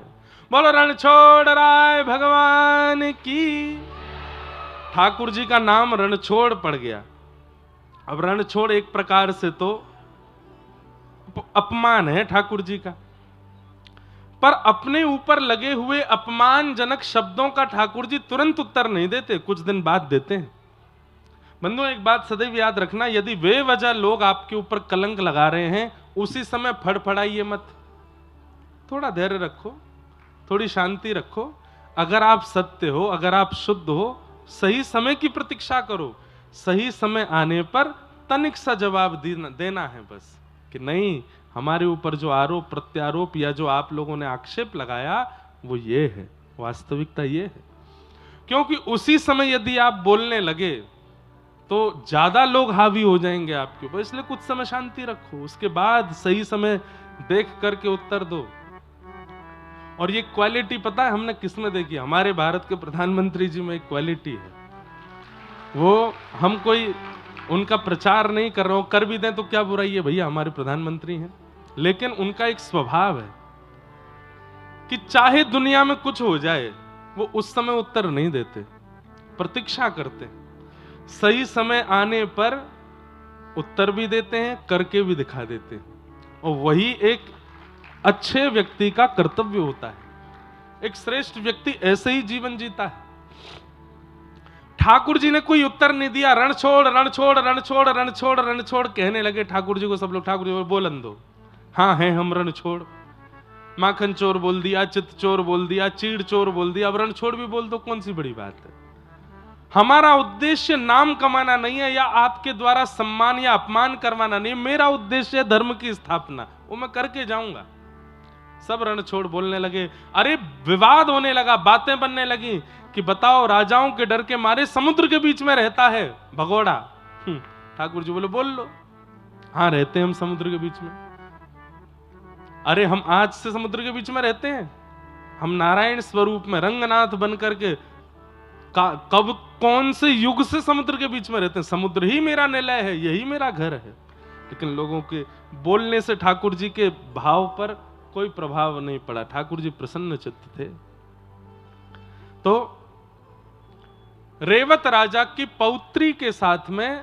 बोलो रण छोड़ रहा है भगवान की। ठाकुर जी का नाम रणछोड़ पड़ गया। अब रणछोड़ एक प्रकार से तो अपमान है ठाकुर जी का, पर अपने ऊपर लगे हुए अपमानजनक शब्दों का ठाकुर जी तुरंत उत्तर नहीं देते, कुछ दिन बाद देते हैं। बंधुओं एक बात सदैव याद रखना, यदि वे वजह लोग आपके ऊपर कलंक लगा रहे हैं उसी समय फड़फड़ाइए मत। थोड़ा धैर्य रखो, थोड़ी शांति रखो। अगर आप सत्य हो, अगर आप शुद्ध हो, सही समय की प्रतीक्षा करो। सही समय आने पर तनिक सा जवाब देना है बस, कि नहीं हमारे ऊपर जो आरोप प्रत्यारोप या जो आप लोगों ने आक्षेप लगाया वो ये है, वास्तविकता ये है। क्योंकि उसी समय यदि आप बोलने लगे तो ज्यादा लोग हावी हो जाएंगे आपके ऊपर। इसलिए कुछ समय शांति रखो, उसके बाद सही समय देख करके उत्तर दो। और ये क्वालिटी पता है हमने किसमें देखी? हमारे भारत के प्रधानमंत्री जी में एक क्वालिटी है। वो हम कोई उनका प्रचार नहीं कर रहा हूं, कर भी दें तो क्या बुराई है, भैया हमारे प्रधानमंत्री हैं। लेकिन उनका एक स्वभाव है कि चाहे दुनिया में कुछ हो जाए वो उस समय उत्तर नहीं देते, प्रतीक्षा करते। सही समय आने पर उत्तर भी देते हैं, करके भी दिखा देते हैं। और वही एक अच्छे व्यक्ति का कर्तव्य होता है। एक श्रेष्ठ व्यक्ति ऐसे ही जीवन जीता है। ठाकुर जी ने कोई उत्तर नहीं दिया। रण छोड़ रण छोड़ रण छोड़ रण छोड़ रण छोड़ कहने लगे ठाकुर जी को सब लोग। ठाकुर जी बोलन दो, हाँ है हम रण छोड़। माखन चोर बोल दिया, चित चोर बोल दिया, चीड़ चोर बोल दिया, अब रण छोड़ भी बोल दो, कौन सी बड़ी बात है। हमारा उद्देश्य नाम कमाना नहीं है या आपके द्वारा सम्मान या अपमान करवाना नहीं। मेरा उद्देश्य है धर्म की स्थापना, वो मैं करके जाऊंगा। सब रण छोड़ बोलने लगे। अरे विवाद होने लगा, बातें बनने लगी कि बताओ राजाओं के डर के मारे समुद्र के बीच में रहता है भगोड़ा। ठाकुर जी बोले बोल लो, हाँ रहते हैं हम समुद्र के बीच में। अरे हम आज से समुद्र के बीच में रहते हैं, हम नारायण स्वरूप में रंगनाथ बन करके कब कौन से युग से समुद्र के बीच में रहते हैं। समुद्र ही मेरा निलय है, यही मेरा घर है। लेकिन लोगों के बोलने से ठाकुर जी के भाव पर कोई प्रभाव नहीं पड़ा। ठाकुर जी प्रसन्न चित्त थे। तो रेवत राजा की पौत्री के साथ में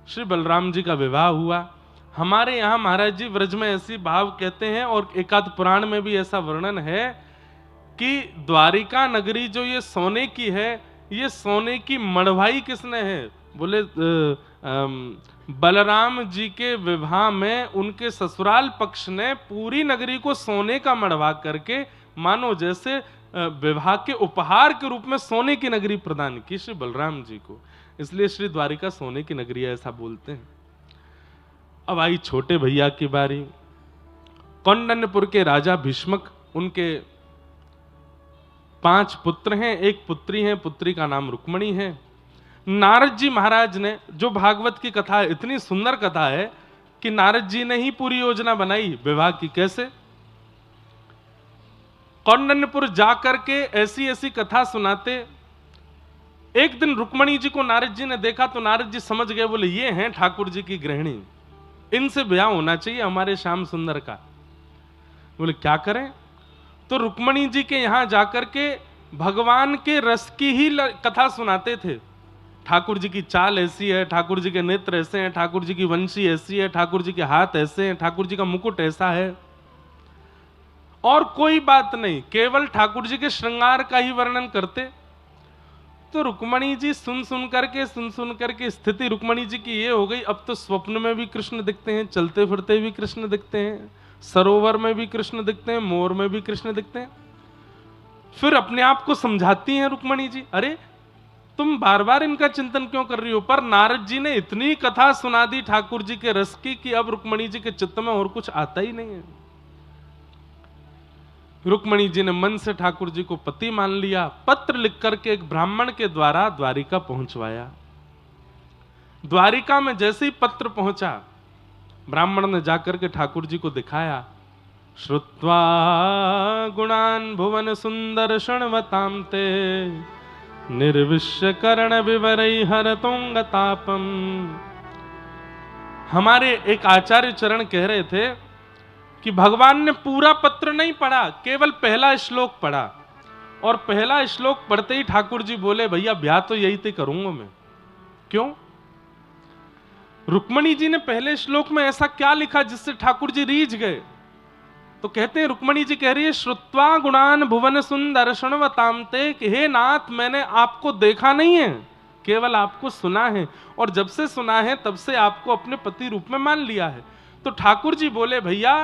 श्री बलराम जी का विवाह हुआ। हमारे यहां महाराज जी व्रज में ऐसी भाव कहते हैं और एकाध पुराण में भी ऐसा वर्णन है कि द्वारिका नगरी जो ये सोने की है, ये सोने की मढ़वाई किसने है? बोले बलराम जी के विवाह में उनके ससुराल पक्ष ने पूरी नगरी को सोने का मढ़वा करके मानो जैसे विवाह के उपहार के रूप में सोने की नगरी प्रदान की श्री बलराम जी को। इसलिए श्री द्वारिका सोने की नगरी है, ऐसा बोलते हैं। अब आई छोटे भैया की बारी। कौंडन्यपुर के राजा भीष्मक, उनके 5 पुत्र हैं, एक पुत्री है, पुत्री का नाम रुक्मणी है। नारद जी महाराज ने, जो भागवत की कथा है, इतनी सुंदर कथा है कि नारद जी ने ही पूरी योजना बनाई विवाह की। कैसे? कौंडन्यपुर जाकर के ऐसी ऐसी कथा सुनाते। एक दिन रुक्मणी जी को नारद जी ने देखा तो नारद जी समझ गए, बोले ये हैं ठाकुर जी की गृहिणी, इनसे ब्याह होना चाहिए हमारे श्याम सुंदर का। बोले क्या करें? तो रुक्मणी जी के यहां जाकर के भगवान के रस की ही कथा सुनाते थे। ठाकुर जी की चाल ऐसी है, ठाकुर जी के नेत्र ऐसे हैं, ठाकुर जी की वंशी ऐसी है, ठाकुर जी के हाथ ऐसे हैं, ठाकुर जी का मुकुट ऐसा है, और कोई बात नहीं, केवल ठाकुर जी के श्रृंगार का ही वर्णन करते। तो रुक्मणी जी सुन सुन करके स्थिति रुक्मणी जी की ये हो गई, अब तो स्वप्न में भी कृष्ण दिखते हैं, चलते फिरते भी कृष्ण दिखते हैं, सरोवर में भी कृष्ण दिखते हैं, मोर में भी कृष्ण दिखते हैं। फिर अपने आप को समझाती हैं रुक्मणी जी, अरे तुम बार बार इनका चिंतन क्यों कर रही हो? पर नारद जी ने इतनी कथा सुना दी ठाकुर जी के रस की कि अब रुक्मणी जी के चित्त में और कुछ आता ही नहीं है। रुक्मणी जी ने मन से ठाकुर जी को पति मान लिया, पत्र लिख करके एक ब्राह्मण के द्वारा द्वारिका पहुंचवाया। द्वारिका में जैसे ही पत्र पहुंचा, ब्राह्मण ने जाकर के ठाकुर जी को दिखाया। श्रुत्वा गुणान भुवन सुंदर शृण्वतां ते निर्विश्य कर्ण विवरै हरतोंगतापम। हमारे एक आचार्य चरण कह रहे थे कि भगवान ने पूरा पत्र नहीं पढ़ा, केवल पहला श्लोक पढ़ा, और पहला श्लोक पढ़ते ही ठाकुर जी बोले, भैया ब्याह तो यही ते करूंगा मैं। क्यों? रुक्मणी जी ने पहले श्लोक में ऐसा क्या लिखा जिससे ठाकुर जी रीझ गए? तो कहते हैं, रुक्मणी जी कह रही है, श्रुत्वा गुणान भुवन सुंदर शृण्वतां ते, कि हे नाथ मैंने आपको देखा नहीं है, केवल आपको सुना है, और जब से सुना है तब से आपको अपने पति रूप में मान लिया है। तो ठाकुर जी बोले, भैया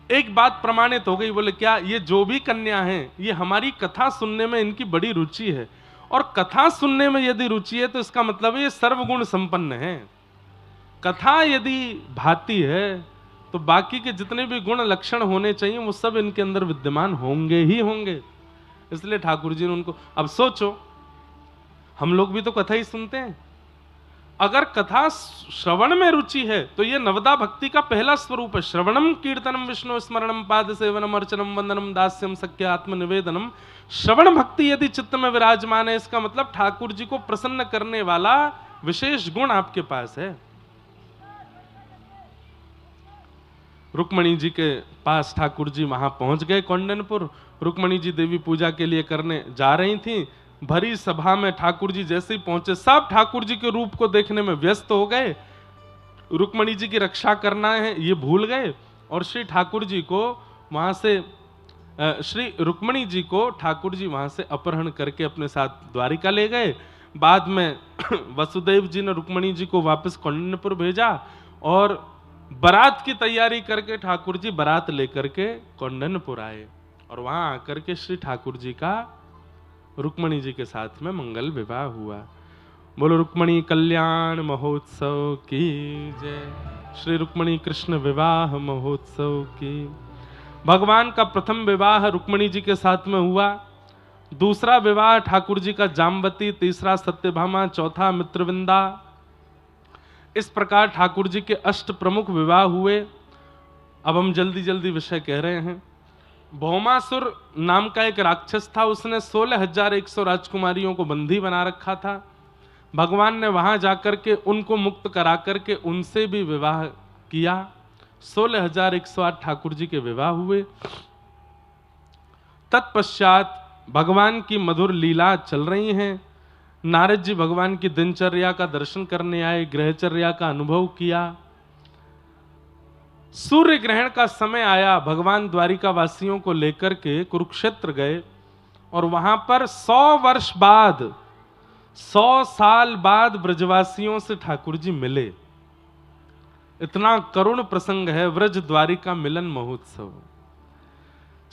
एक बात प्रमाणित हो गई। बोले क्या? ये जो भी कन्या हैं ये हमारी कथा सुनने में इनकी बड़ी रुचि है, और कथा सुनने में यदि रुचि है तो इसका मतलब है ये सर्वगुण संपन्न है। कथा यदि भाती है तो बाकी के जितने भी गुण लक्षण होने चाहिए वो सब इनके अंदर विद्यमान होंगे ही होंगे। इसलिए ठाकुर जी ने उनको, अब सोचो हम लोग भी तो कथा ही सुनते हैं, अगर कथा श्रवण में रुचि है तो ये नवदा भक्ति का पहला स्वरूप है। श्रवणम कीर्तनम विष्णु स्मरणम पाद सेवनम अर्चनम वंदनम दास्यम सख्य आत्मनिवेदनम। श्रवण भक्ति यदि चित्त में विराजमान है, इसका मतलब ठाकुर जी को प्रसन्न करने वाला विशेष गुण आपके पास है। रुक्मणी जी के पास ठाकुर जी वहां पहुंच गए कौंडनपुर। रुक्मणी जी देवी पूजा के लिए करने जा रही थी। भरी सभा में ठाकुर जी जैसे ही पहुंचे, सब ठाकुर जी के रूप को देखने में व्यस्त हो गए। रुक्मणी जी की रक्षा करना है ये भूल गए, और श्री ठाकुर जी को वहां से श्री रुक्मणी जी को ठाकुर जी वहां से अपहरण करके अपने साथ द्वारिका ले गए। बाद में वसुदेव जी ने रुक्मणी जी को वापस कौंडन्यपुर भेजा, और बारात की तैयारी करके ठाकुर जी बारात लेकर के कौंडन्यपुर आए, और वहां आकर के श्री ठाकुर जी का रुक्मणी जी के साथ में मंगल विवाह हुआ। बोलो रुक्मणी कल्याण महोत्सव की जय। श्री रुक्मणी कृष्ण विवाह महोत्सव की। भगवान का प्रथम विवाह रुक्मणी जी के साथ में हुआ, दूसरा विवाह ठाकुर जी का जाम्बती, तीसरा सत्यभामा, चौथा मित्रविंदा। इस प्रकार ठाकुर जी के अष्ट प्रमुख विवाह हुए। अब हम जल्दी जल्दी विषय कह रहे हैं। भौमासुर नाम का एक राक्षस था, उसने 16,100 राजकुमारियों को बंदी बना रखा था। भगवान ने वहां जाकर के उनको मुक्त करा करके उनसे भी विवाह किया। 16,108 ठाकुर जी के विवाह हुए। तत्पश्चात भगवान की मधुर लीला चल रही हैं। नारद जी भगवान की दिनचर्या का दर्शन करने आए, ग्रहचर्या का अनुभव किया। सूर्य ग्रहण का समय आया, भगवान द्वारिका वासियों को लेकर के कुरुक्षेत्र गए, और वहां पर 100 वर्ष बाद, 100 साल बाद ब्रजवासियों से ठाकुर जी मिले। इतना करुण प्रसंग है, व्रज द्वारिका मिलन महोत्सव।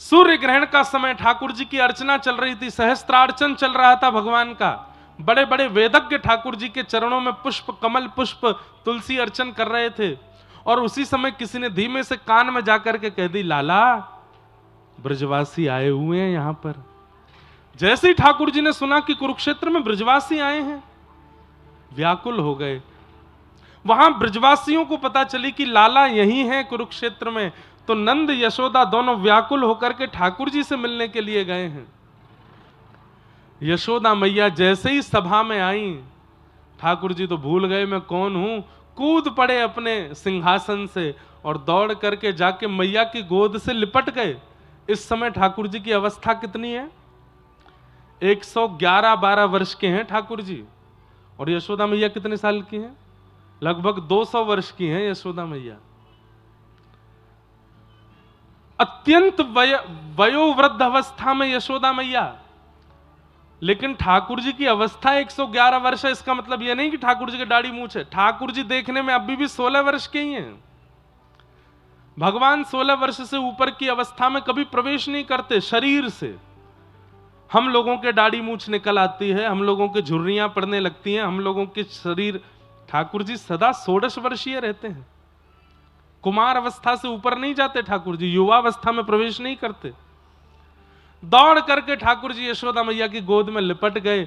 सूर्य ग्रहण का समय, ठाकुर जी की अर्चना चल रही थी, सहस्त्रार्चन चल रहा था भगवान का। बड़े बड़े वेदज्ञ ठाकुर जी के चरणों में पुष्प, कमल पुष्प, तुलसी अर्चन कर रहे थे। और उसी समय किसी ने धीमे से कान में जाकर के कह दी, लाला ब्रजवासी आए हुए हैं यहां पर। जैसे ही ठाकुर जी ने सुना कि कुरुक्षेत्र में ब्रजवासी आए हैं, व्याकुल हो गए। वहां ब्रजवासियों को पता चली कि लाला यही हैं कुरुक्षेत्र में, तो नंद यशोदा दोनों व्याकुल होकर के ठाकुर जी से मिलने के लिए गए हैं। यशोदा मैया जैसे ही सभा में आई, ठाकुर जी तो भूल गए मैं कौन हूं, कूद पड़े अपने सिंहासन से और दौड़ करके जाके मैया की गोद से लिपट गए। इस समय ठाकुर जी की अवस्था कितनी है? 111-12 वर्ष के हैं ठाकुर जी। और यशोदा मैया कितने साल की हैं? लगभग 200 वर्ष की हैं यशोदा मैया। अत्यंत वयोवृद्ध अवस्था में यशोदा मैया, लेकिन ठाकुर जी की अवस्था 111 वर्ष है। इसका मतलब यह नहीं कि ठाकुर जी की दाढ़ी मूंछ है। ठाकुर जी देखने में अभी भी 16 वर्ष के ही हैं। भगवान 16 वर्ष से ऊपर की अवस्था में कभी प्रवेश नहीं करते शरीर से। हम लोगों के दाढ़ी मूंछ निकल आती है, हम लोगों के झुर्रियां पड़ने लगती हैं, हम लोगों के शरीर। ठाकुर जी सदा 16 वर्षीय रहते हैं। कुमार अवस्था से ऊपर नहीं जाते ठाकुर जी, युवावस्था में प्रवेश नहीं करते। दौड़ करके ठाकुर जी यशोदा मैया की गोद में लिपट गए।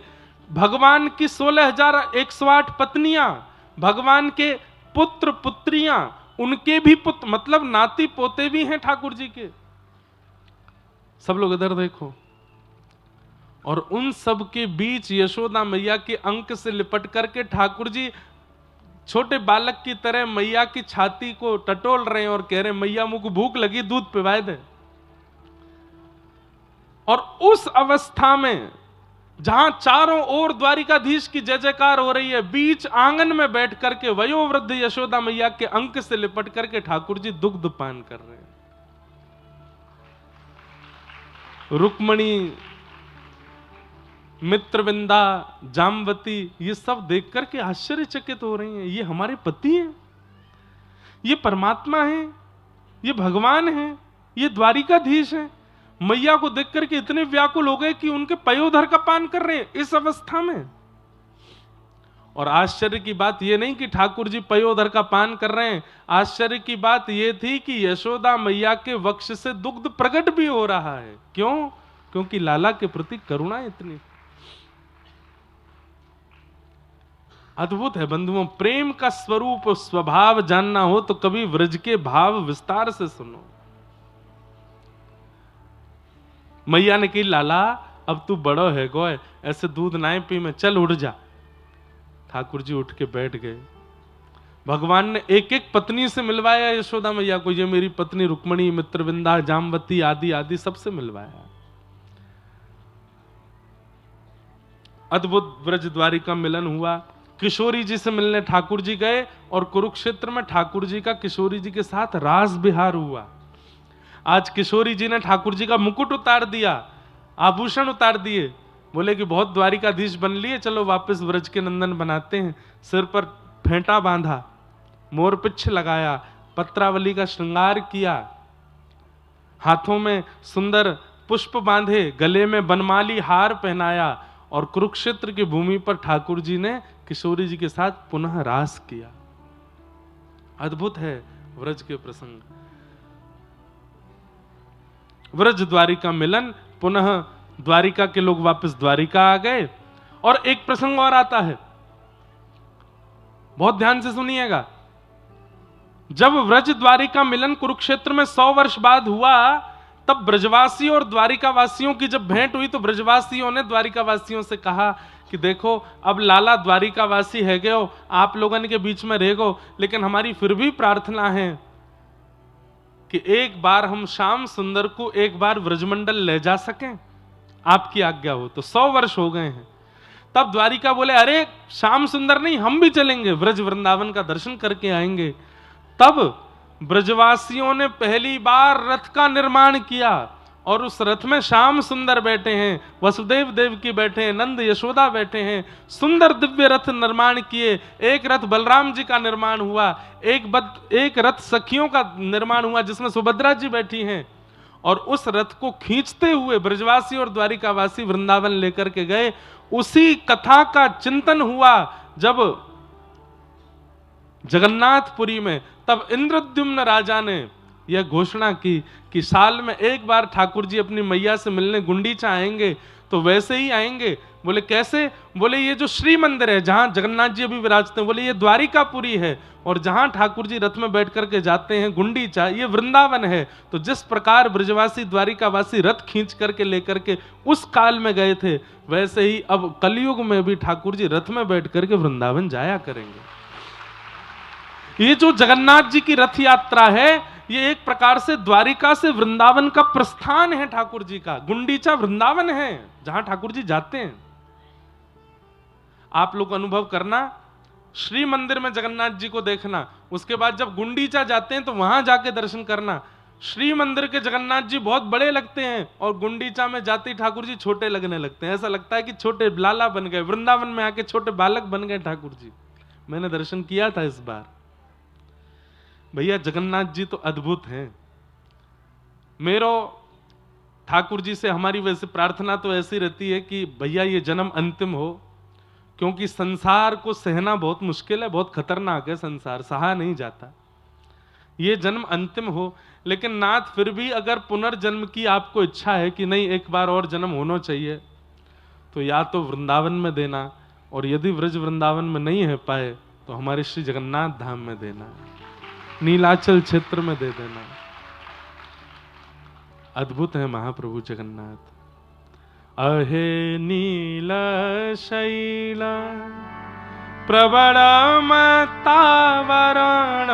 भगवान की 16,108 पत्नियां, भगवान के पुत्र पुत्रियां, उनके भी पुत्र मतलब नाती पोते भी हैं ठाकुर जी के। सब लोग इधर देखो। और उन सब के बीच यशोदा मैया के अंक से लिपट करके ठाकुर जी छोटे बालक की तरह मैया की छाती को टटोल रहे हैं और कह रहे हैं, मैया मुझको भूख लगी, दूध पिवाए दे। और उस अवस्था में जहां चारों ओर द्वारिकाधीश की जय जयकार हो रही है, बीच आंगन में बैठ करके वयोवृद्ध यशोदा मैया के अंक से लिपट करके ठाकुर जी दुग्ध पान कर रहे हैं। रुक्मणी, मित्रविंदा, जामवती ये सब देख करके आश्चर्यचकित हो रही हैं। ये हमारे पति हैं, ये परमात्मा हैं, ये भगवान हैं, ये द्वारिकाधीश हैं। मैया को देख करके इतने व्याकुल हो गए कि उनके पयोधर का पान कर रहे हैं इस अवस्था में। और आश्चर्य की बात यह नहीं कि ठाकुर जी पयोधर का पान कर रहे हैं, आश्चर्य की बात यह थी कि यशोदा मैया के वक्ष से दुग्ध प्रकट भी हो रहा है। क्यों? क्योंकि लाला के प्रति करुणा इतनी। अद्भुत है बंधुओं। प्रेम का स्वरूप स्वभाव जानना हो तो कभी व्रज के भाव विस्तार से सुनो। मैया ने कही, लाला अब तू बड़ो है गोय, ऐसे दूध नाए पी में, चल उठ जा। ठाकुर जी उठ के बैठ गए। भगवान ने एक एक पत्नी से मिलवाया यशोदा मैया को। ये मेरी पत्नी रुक्मणी, मित्रविंदा, जामवती आदि आदि सबसे मिलवाया। अद्भुत ब्रज द्वारिका मिलन हुआ। किशोरी जी से मिलने ठाकुर जी गए और कुरुक्षेत्र में ठाकुर जी का किशोरी जी के साथ रास विहार हुआ। आज किशोरी जी ने ठाकुर जी का मुकुट उतार दिया, आभूषण उतार दिए। बोले कि बहुत द्वारिकाधीश बन लिए, चलो वापस व्रज के नंदन बनाते हैं। सिर पर फेंटा बांधा, मोर पिच्छ लगाया, पत्रावली का श्रृंगार किया, हाथों में सुंदर पुष्प बांधे, गले में बनमाली हार पहनाया और कुरुक्षेत्र की भूमि पर ठाकुर जी ने किशोरी जी के साथ पुनः रास किया। अद्भुत है व्रज के प्रसंग। व्रज द्वारिका मिलन, पुनः द्वारिका के लोग वापस द्वारिका आ गए। और एक प्रसंग और आता है, बहुत ध्यान से सुनिएगा। जब व्रज द्वारिका मिलन कुरुक्षेत्र में 100 वर्ष बाद हुआ, तब ब्रजवासी और द्वारिकावासियों की जब भेंट हुई तो ब्रजवासियों ने द्वारिकावासियों से कहा कि देखो अब लाला द्वारिकावासी है गए हो, आप लोगों के बीच में रह गो, लेकिन हमारी फिर भी प्रार्थना है कि एक बार हम श्याम सुंदर को एक बार व्रजमंडल ले जा सकें, आपकी आज्ञा हो तो। 100 वर्ष हो गए हैं। तब द्वारिका बोले, अरे श्याम सुंदर नहीं, हम भी चलेंगे, व्रज वृंदावन का दर्शन करके आएंगे। तब ब्रजवासियों ने पहली बार रथ का निर्माण किया और उस रथ में श्याम सुंदर बैठे हैं, वसुदेव देवकी बैठे हैं, नंद यशोदा बैठे हैं। सुंदर दिव्य रथ निर्माण किए। एक रथ बलराम जी का निर्माण हुआ, एक रथ सखियों का निर्माण हुआ जिसमें सुभद्रा जी बैठी हैं। और उस रथ को खींचते हुए ब्रजवासी और द्वारिकावासी वृंदावन लेकर के गए। उसी कथा का चिंतन हुआ जब जगन्नाथपुरी में। तब इंद्रद्युम्न राजा ने यह घोषणा की कि साल में एक बार ठाकुर जी अपनी मैया से मिलने गुंडीचा आएंगे, तो वैसे ही आएंगे। बोले कैसे? बोले ये जो श्री मंदिर है जहां जगन्नाथ जी अभी विराजते हैं, बोले ये द्वारिकापुरी है, और जहां ठाकुर जी रथ में बैठ करके जाते हैं गुंडीचा, ये वृंदावन है। तो जिस प्रकार ब्रजवासी द्वारिकावासी रथ खींच करके लेकर के उस काल में गए थे, वैसे ही अब कलयुग में भी ठाकुर जी रथ में बैठ करके वृंदावन जाया करेंगे। ये जो जगन्नाथ जी की रथ यात्रा है, ये एक प्रकार से द्वारिका से वृंदावन का प्रस्थान है ठाकुर जी का। गुंडीचा वृंदावन है जहां ठाकुर जी जाते हैं। आप लोग अनुभव करना, श्री मंदिर में जगन्नाथ जी को देखना, उसके बाद जब गुंडीचा जाते हैं तो वहां जाके दर्शन करना। श्री मंदिर के जगन्नाथ जी बहुत बड़े लगते हैं और गुंडीचा में जाते ही ठाकुर जी छोटे लगने लगते हैं। ऐसा लगता है कि छोटे लाला बन गए, वृंदावन में आके छोटे बालक बन गए ठाकुर जी। मैंने दर्शन किया था इस बार। भैया जगन्नाथ जी तो अद्भुत हैं। मेरो ठाकुर जी से हमारी वैसे प्रार्थना तो ऐसी रहती है कि भैया ये जन्म अंतिम हो, क्योंकि संसार को सहना बहुत मुश्किल है, बहुत खतरनाक है संसार, सहा नहीं जाता। ये जन्म अंतिम हो, लेकिन नाथ फिर भी अगर पुनर्जन्म की आपको इच्छा है कि नहीं एक बार और जन्म होना चाहिए, तो या तो वृंदावन में देना, और यदि व्रज वृंदावन में नहीं है पाए तो हमारे श्री जगन्नाथ धाम में देना, नीलाचल क्षेत्र में दे देना। अद्भुत है महाप्रभु जगन्नाथ। अहे नील शैल प्रबल मतावरण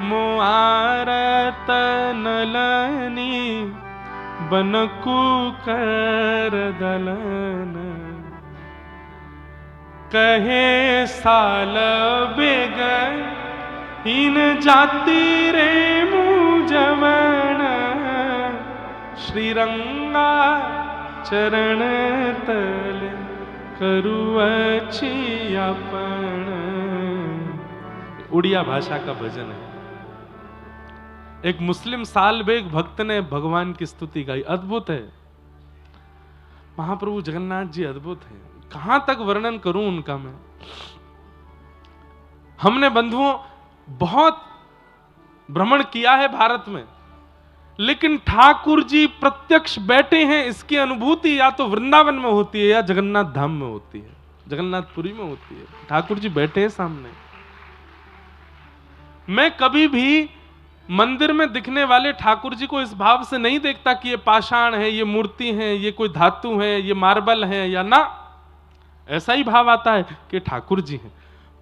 मुआरत नलनी बनकु कर दलन कहे साल बेग इन जाति रे मुजवन श्रीरंगा चरण तल करुअछि अपन। उड़िया भाषा का भजन है। एक मुस्लिम सालबेग भक्त ने भगवान की स्तुति गाई। अद्भुत है महाप्रभु जगन्नाथ जी, अद्भुत है। कहां तक वर्णन करूं उनका मैं। हमने बंधुओं बहुत भ्रमण किया है भारत में, लेकिन ठाकुर जी प्रत्यक्ष बैठे हैं इसकी अनुभूति या तो वृंदावन में होती है या जगन्नाथ धाम में होती है, जगन्नाथपुरी में होती है। ठाकुर जी बैठे हैं सामने। मैं कभी भी मंदिर में दिखने वाले ठाकुर जी को इस भाव से नहीं देखता कि ये पाषाण है, ये मूर्ति है, ये कोई धातु है, ये मार्बल है, या ना, ऐसा ही भाव आता है कि ठाकुर जी हैं।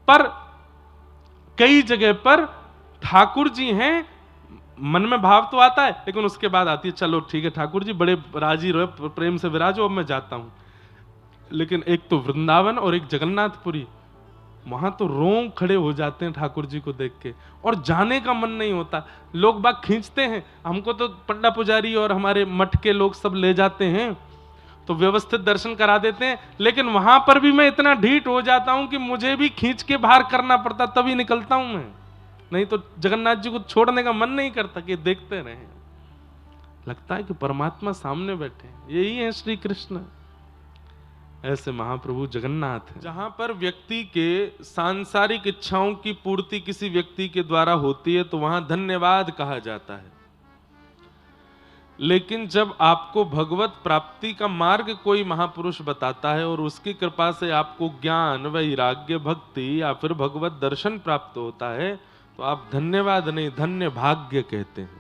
पर कई जगह पर ठाकुर जी हैं, मन में भाव तो आता है, लेकिन उसके बाद आती है चलो ठीक है ठाकुर जी बड़े राजी रहो, प्रेम से विराजो, अब मैं जाता हूं। लेकिन एक तो वृंदावन और एक जगन्नाथपुरी, वहां तो रोंग खड़े हो जाते हैं ठाकुर जी को देख के, और जाने का मन नहीं होता। लोग बाग खींचते हैं हमको, तो पट्टा पुजारी और हमारे मठ के लोग सब ले जाते हैं तो व्यवस्थित दर्शन करा देते हैं, लेकिन वहां पर भी मैं इतना ढीठ हो जाता हूं कि मुझे भी खींच के बाहर करना पड़ता, तभी निकलता हूं मैं। नहीं तो जगन्नाथ जी को छोड़ने का मन नहीं करता कि देखते रहे। लगता है कि परमात्मा सामने बैठे, यही है श्री कृष्ण। ऐसे महाप्रभु जगन्नाथ हैं। जहां पर व्यक्ति के सांसारिक इच्छाओं की पूर्ति किसी व्यक्ति के द्वारा होती है तो वहां धन्यवाद कहा जाता है। लेकिन जब आपको भगवत प्राप्ति का मार्ग कोई महापुरुष बताता है और उसकी कृपा से आपको ज्ञान, वैराग्य, भक्ति या फिर भगवत दर्शन प्राप्त होता है, तो आप धन्यवाद नहीं धन्य भाग्य कहते हैं।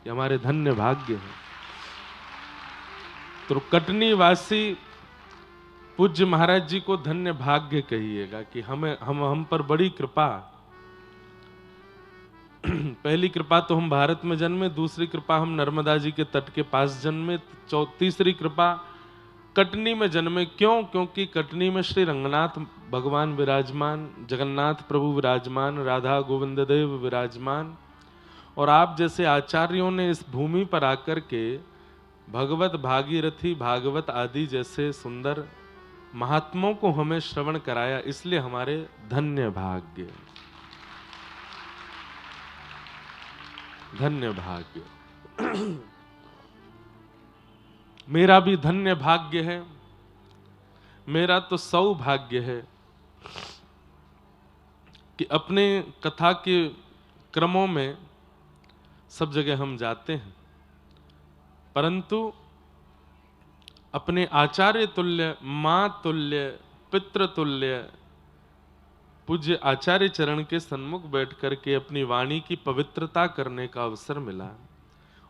ये हमारे धन्य भाग्य है। तो कटनी वासी पूज्य महाराज जी को धन्य भाग्य कहिएगा कि हम पर बड़ी कृपा। पहली कृपा तो हम भारत में जन्मे, दूसरी कृपा हम नर्मदा जी के तट के पास जन्मे, तीसरी कृपा कटनी में जन्मे। क्यों? क्योंकि कटनी में श्री रंगनाथ भगवान विराजमान, जगन्नाथ प्रभु विराजमान, राधा गोविंद देव विराजमान, और आप जैसे आचार्यों ने इस भूमि पर आकर के भगवत भागीरथी, भागवत आदि जैसे सुंदर महात्माओं को हमें श्रवण कराया, इसलिए हमारे धन्य भाग्य, धन्य भाग्य। मेरा भी धन्य भाग्य है, मेरा तो सौभाग्य है कि अपने कथा के क्रमों में सब जगह हम जाते हैं, परंतु अपने आचार्य तुल्य, माँ तुल्य, पितृ तुल्य पूज्य आचार्य चरण के सन्मुख बैठ करके अपनी वाणी की पवित्रता करने का अवसर मिला।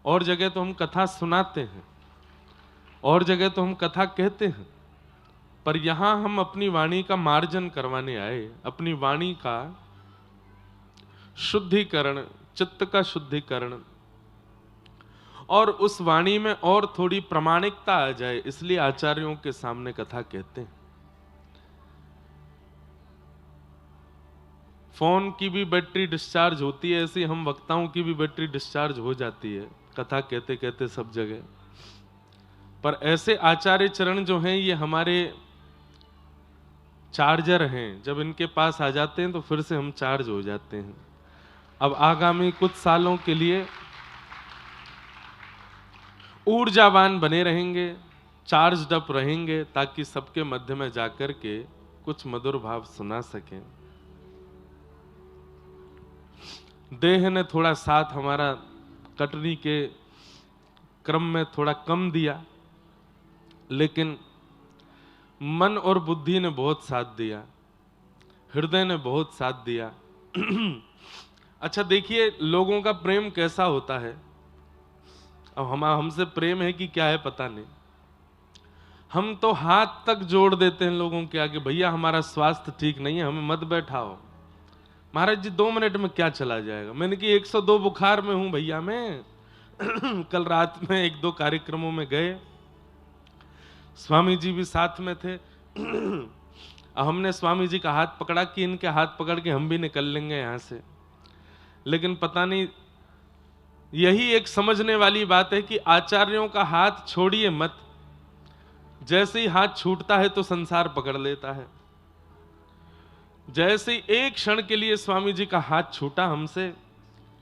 और जगह तो हम कथा सुनाते हैं, और जगह तो हम कथा कहते हैं, पर यहां हम अपनी वाणी का मार्जन करवाने आए, अपनी वाणी का शुद्धिकरण चित्त का शुद्धिकरण, और उस वाणी में और थोड़ी प्रामाणिकता आ जाए, इसलिए आचार्यों के सामने कथा कहते हैं। फोन की भी बैटरी डिस्चार्ज होती है, ऐसे हम वक्ताओं की भी बैटरी डिस्चार्ज हो जाती है कथा कहते कहते सब जगह। पर ऐसे आचार्य चरण जो हैं, ये हमारे चार्जर हैं। जब इनके पास आ जाते हैं तो फिर से हम चार्ज हो जाते हैं। अब आगामी कुछ सालों के लिए ऊर्जावान बने रहेंगे, चार्ज अप रहेंगे, ताकि सबके मध्य में जाकर के कुछ मधुर भाव सुना सकें। देह ने थोड़ा साथ हमारा कटनी के क्रम में थोड़ा कम दिया, लेकिन मन और बुद्धि ने बहुत साथ दिया, हृदय ने बहुत साथ दिया। अच्छा देखिए, लोगों का प्रेम कैसा होता है। अब हमसे प्रेम है कि क्या है पता नहीं। हम तो हाथ तक जोड़ देते हैं लोगों के आगे, भैया हमारा स्वास्थ्य ठीक नहीं है, हमें मत बैठाओ। महाराज जी 2 मिनट में क्या चला जाएगा। मैंने कि 102 बुखार में हूं भैया मैं। कल रात में 1-2 कार्यक्रमों में गए, स्वामी जी भी साथ में थे। हमने स्वामी जी का हाथ पकड़ा कि इनके हाथ पकड़ के हम भी निकल लेंगे यहां से, लेकिन पता नहीं, यही एक समझने वाली बात है कि आचार्यों का हाथ छोड़िए मत, जैसे ही हाथ छूटता है तो संसार पकड़ लेता है। जैसे ही एक क्षण के लिए स्वामी जी का हाथ छूटा हमसे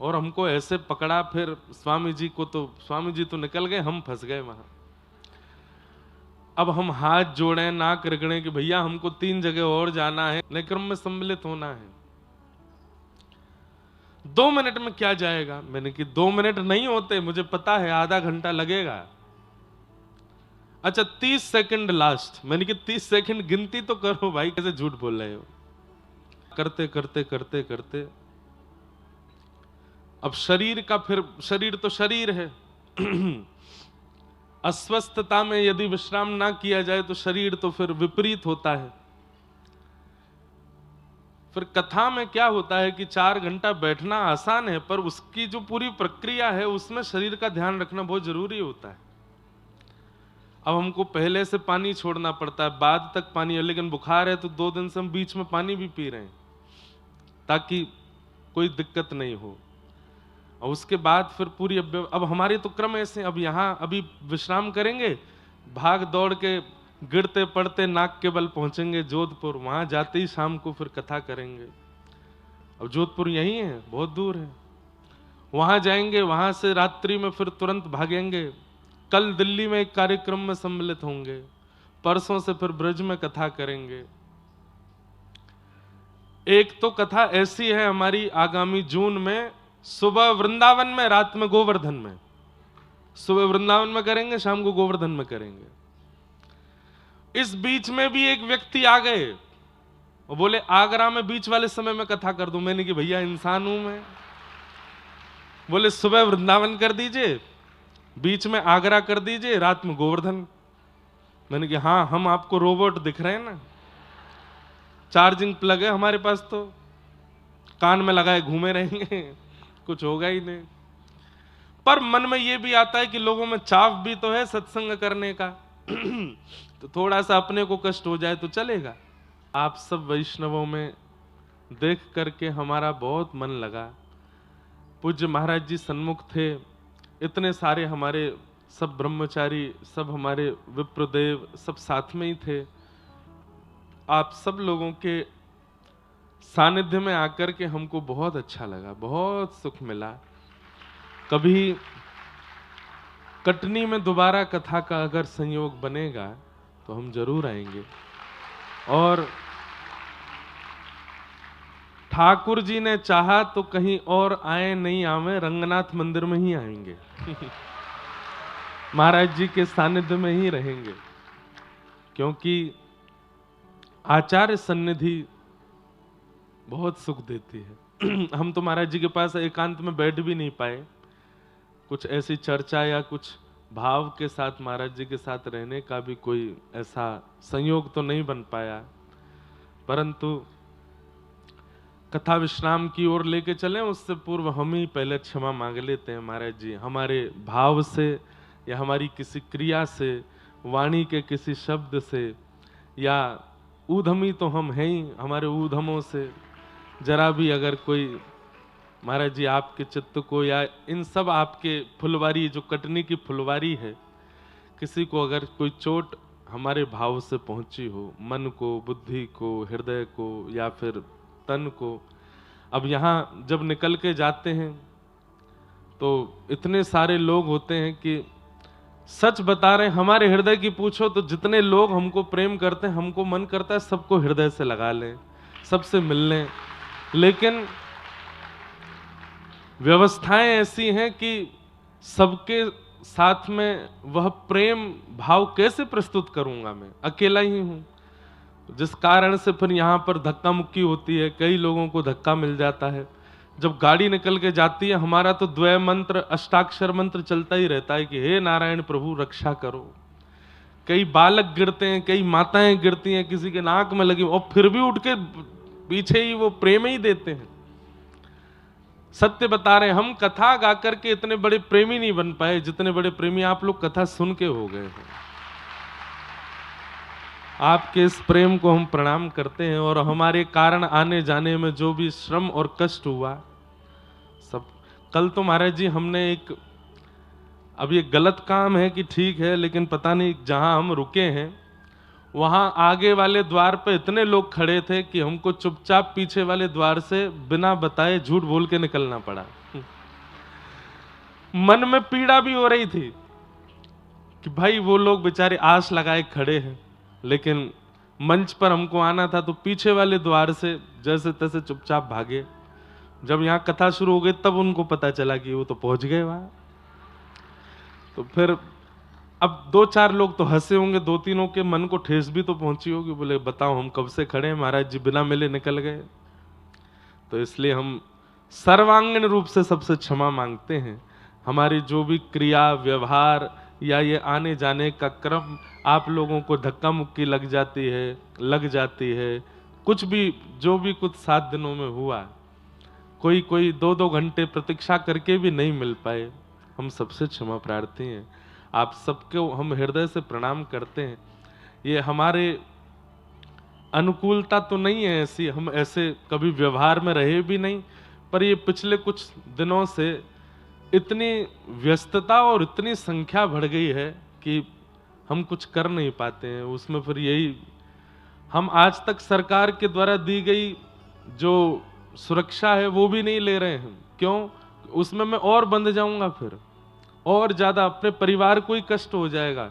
और हमको ऐसे पकड़ा, फिर स्वामी जी तो निकल गए, हम फंस गए वहां। अब हम हाथ जोड़े, नाक रगड़े कि भैया हमको 3 जगह और जाना है, नए क्रम में सम्मिलित होना है। 2 मिनट में क्या जाएगा। मैंने कि 2 मिनट नहीं होते, मुझे पता है आधा घंटा लगेगा। अच्छा 30 सेकंड लास्ट। मैंने कि 30 सेकंड गिनती तो करो भाई, कैसे झूठ बोल रहे हो। करते करते करते करते अब शरीर का, फिर शरीर तो शरीर है। अस्वस्थता में यदि विश्राम ना किया जाए तो शरीर तो फिर विपरीत होता है। फिर कथा में क्या होता है कि 4 घंटा बैठना आसान है, पर उसकी जो पूरी प्रक्रिया है उसमें शरीर का ध्यान रखना बहुत जरूरी होता है। अब हमको पहले से पानी छोड़ना पड़ता है, बाद तक पानी है, लेकिन बुखार है तो 2 दिन से हम बीच में पानी भी पी रहे हैं ताकि कोई दिक्कत नहीं हो। और उसके बाद फिर पूरी अब हमारे तो क्रम ऐसे, अब यहाँ अभी विश्राम करेंगे, भाग दौड़ के गिरते पड़ते नाक के बल पहुंचेंगे जोधपुर, वहां जाते ही शाम को फिर कथा करेंगे। अब जोधपुर यही है, बहुत दूर है, वहां जाएंगे, वहां से रात्रि में फिर तुरंत भागेंगे। कल दिल्ली में एक कार्यक्रम में सम्मिलित होंगे, परसों से फिर ब्रज में कथा करेंगे। एक तो कथा ऐसी है हमारी आगामी जून में, सुबह वृंदावन में, रात में गोवर्धन में। सुबह वृंदावन में करेंगे, शाम को गोवर्धन में करेंगे। इस बीच में भी एक व्यक्ति आ गए, वो बोले आगरा में बीच वाले समय में कथा कर दूं। मैंने कि भैया इंसान हूं मैं। बोले सुबह वृंदावन कर दीजिए, बीच में आगरा कर दीजिए, रात में गोवर्धन। मैंने कि हाँ, हम आपको रोबोट दिख रहे हैं ना, चार्जिंग प्लग है हमारे पास, तो कान में लगाए घूमे रहेंगे, कुछ होगा ही नहीं। पर मन में यह भी आता है कि लोगों में चाव भी तो है सत्संग करने का। तो थोड़ा सा अपने को कष्ट हो जाए तो चलेगा। आप सब वैष्णवों में देख करके हमारा बहुत मन लगा। पूज्य महाराज जी सन्मुख थे, इतने सारे हमारे सब ब्रह्मचारी, सब हमारे विप्रदेव, सब साथ में ही थे। आप सब लोगों के सानिध्य में आकर के हमको बहुत अच्छा लगा, बहुत सुख मिला। कभी कटनी में दोबारा कथा का अगर संयोग बनेगा तो हम जरूर आएंगे। और ठाकुर जी ने चाहा तो कहीं और आए नहीं आवे, रंगनाथ मंदिर में ही आएंगे। महाराज जी के सानिध्य में ही रहेंगे, क्योंकि आचार्य सन्निधि बहुत सुख देती है। हम तो महाराज जी के पास एकांत में बैठ भी नहीं पाए, कुछ ऐसी चर्चा या कुछ भाव के साथ महाराज जी के साथ रहने का भी कोई ऐसा संयोग तो नहीं बन पाया। परंतु कथा विश्राम की ओर लेके चलें, उससे पूर्व हम ही पहले क्षमा मांग लेते हैं महाराज जी, हमारे भाव से या हमारी किसी क्रिया से, वाणी के किसी शब्द से, या ऊधमी तो हम हैं ही, हमारे ऊधमों से जरा भी अगर कोई महाराज जी आपके चित्त को या इन सब आपके फुलवारी, जो कटनी की फुलवारी है, किसी को अगर कोई चोट हमारे भाव से पहुंची हो, मन को, बुद्धि को, हृदय को या फिर तन को। अब यहाँ जब निकल के जाते हैं तो इतने सारे लोग होते हैं कि सच बता रहे हैं, हमारे हृदय की पूछो तो जितने लोग हमको प्रेम करते हैं, हमको मन करता है सबको हृदय से लगा लें, सबसे मिल लें, लेकिन व्यवस्थाएं ऐसी हैं कि सबके साथ में वह प्रेम भाव कैसे प्रस्तुत करूंगा, मैं अकेला ही हूं, जिस कारण से फिर यहाँ पर धक्का मुक्की होती है, कई लोगों को धक्का मिल जाता है। जब गाड़ी निकल के जाती है, हमारा तो द्वय मंत्र, अष्टाक्षर मंत्र चलता ही रहता है कि हे नारायण प्रभु रक्षा करो। कई बालक गिरते हैं, कई माताएं गिरती हैं, किसी के नाक में लगी, और फिर भी उठ के पीछे ही वो प्रेम ही देते हैं। सत्य बता रहे हैं, हम कथा गा करके इतने बड़े प्रेमी नहीं बन पाए जितने बड़े प्रेमी आप लोग कथा सुन के हो गए हैं। आपके इस प्रेम को हम प्रणाम करते हैं, और हमारे कारण आने जाने में जो भी श्रम और कष्ट हुआ सब। कल तो महाराज जी हमने एक, अब ये गलत काम है कि ठीक है, लेकिन पता नहीं जहां हम रुके हैं वहां आगे वाले द्वार पे इतने लोग खड़े थे कि हमको चुपचाप पीछे वाले द्वार से बिना बताए झूठ बोल के निकलना पड़ा। मन में पीड़ा भी हो रही थी कि भाई वो लोग बेचारे आस लगाए खड़े हैं, लेकिन मंच पर हमको आना था तो पीछे वाले द्वार से जैसे तैसे चुपचाप भागे। जब यहाँ कथा शुरू हो गई तब उनको पता चला कि वो तो पहुंच गए वहां। तो फिर अब दो चार लोग तो हंसे होंगे, दो तीनों के मन को ठेस भी तो पहुंची होगी, बोले बताओ हम कब से खड़े हैं, महाराज जी बिना मिले निकल गए। तो इसलिए हम सर्वांगीण रूप से सबसे क्षमा मांगते हैं। हमारी जो भी क्रिया व्यवहार या ये आने जाने का क्रम आप लोगों को धक्का मुक्की लग जाती है, कुछ भी जो भी कुछ 7 दिनों में हुआ, कोई 2-2 घंटे प्रतीक्षा करके भी नहीं मिल पाए, हम सबसे क्षमा प्रार्थी हैं। आप सबको हम हृदय से प्रणाम करते हैं। ये हमारे अनुकूलता तो नहीं है ऐसी, हम ऐसे कभी व्यवहार में रहे भी नहीं, पर ये पिछले कुछ दिनों से इतनी व्यस्तता और इतनी संख्या बढ़ गई है कि हम कुछ कर नहीं पाते हैं। उसमें फिर यही, हम आज तक सरकार के द्वारा दी गई जो सुरक्षा है वो भी नहीं ले रहे हैं। क्यों? उसमें मैं और बंध जाऊंगा, फिर और ज्यादा अपने परिवार को ही कष्ट हो जाएगा।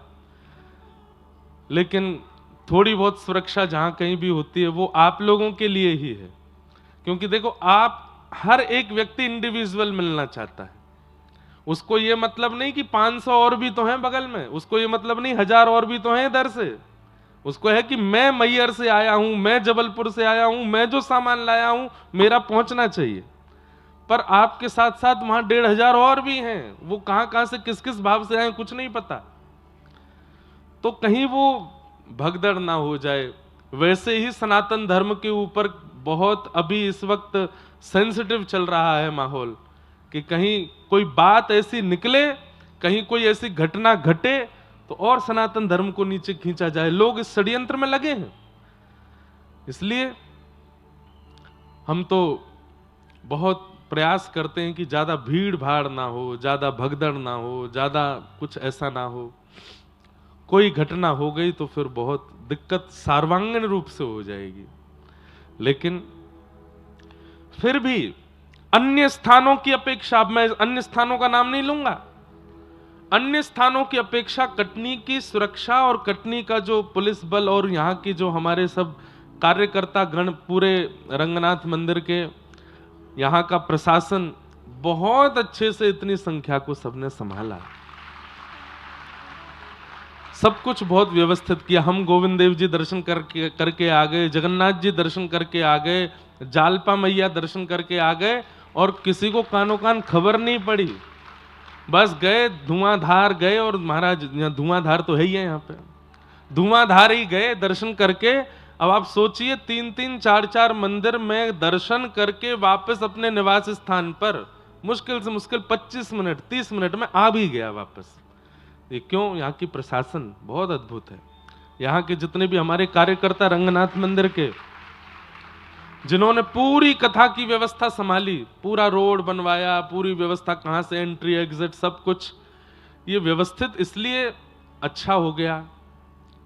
लेकिन थोड़ी बहुत सुरक्षा जहां कहीं भी होती है वो आप लोगों के लिए ही है, क्योंकि देखो आप हर एक व्यक्ति इंडिविजुअल मिलना चाहता है। उसको ये मतलब नहीं कि 500 और भी तो हैं बगल में, उसको ये मतलब नहीं 1000 और भी तो हैं इधर से। उसको है कि मैं मैहर से आया हूं, मैं जबलपुर से आया हूं, मैं जो सामान लाया हूं मेरा पहुंचना चाहिए। पर आपके साथ साथ वहां 1500 और भी हैं, वो कहां कहां से किस किस भाव से आए कुछ नहीं पता। तो कहीं वो भगदड़ ना हो जाए। वैसे ही सनातन धर्म के ऊपर बहुत अभी इस वक्त सेंसिटिव चल रहा है माहौल, कि कहीं कोई बात ऐसी निकले, कहीं कोई ऐसी घटना घटे तो और सनातन धर्म को नीचे खींचा जाए। लोग इस षड्यंत्र में लगे हैं। इसलिए हम तो बहुत प्रयास करते हैं कि ज्यादा भीड़ भाड़ ना हो, ज्यादा भगदड़ ना हो, ज्यादा कुछ ऐसा ना हो। कोई घटना हो गई तो फिर बहुत दिक्कत सर्वांगीण रूप से हो जाएगी। लेकिन फिर भी अन्य स्थानों की अपेक्षा, अब मैं अन्य स्थानों का नाम नहीं लूंगा, अन्य स्थानों की अपेक्षा कटनी की सुरक्षा और कटनी का जो पुलिस बल और यहाँ की जो हमारे सब कार्यकर्ता गण, पूरे रंगनाथ मंदिर के यहाँ का प्रशासन बहुत अच्छे से इतनी संख्या को सबने संभाला, सब कुछ बहुत व्यवस्थित किया। हम गोविंद देव जी दर्शन करके आ गए, जगन्नाथ जी दर्शन करके आ गए, जालपा मैया दर्शन करके आ गए, और किसी को कानो कान खबर नहीं पड़ी। बस गए, धुआंधार गए, और महाराज यहाँ धुआंधार तो है ही है, यहाँ पे धुआंधार ही गए, दर्शन करके अब आप सोचिए 3-3 4-4 मंदिर में दर्शन करके वापस अपने निवास स्थान पर मुश्किल से मुश्किल 25 मिनट 30 मिनट में आ भी गया वापस। ये क्यों? यहाँ की प्रशासन बहुत अद्भुत है। यहाँ के जितने भी हमारे कार्यकर्ता रंगनाथ मंदिर के, जिन्होंने पूरी कथा की व्यवस्था संभाली, पूरा रोड बनवाया, पूरी व्यवस्था कहाँ से एंट्री एग्जिट सब कुछ, ये व्यवस्थित इसलिए अच्छा हो गया,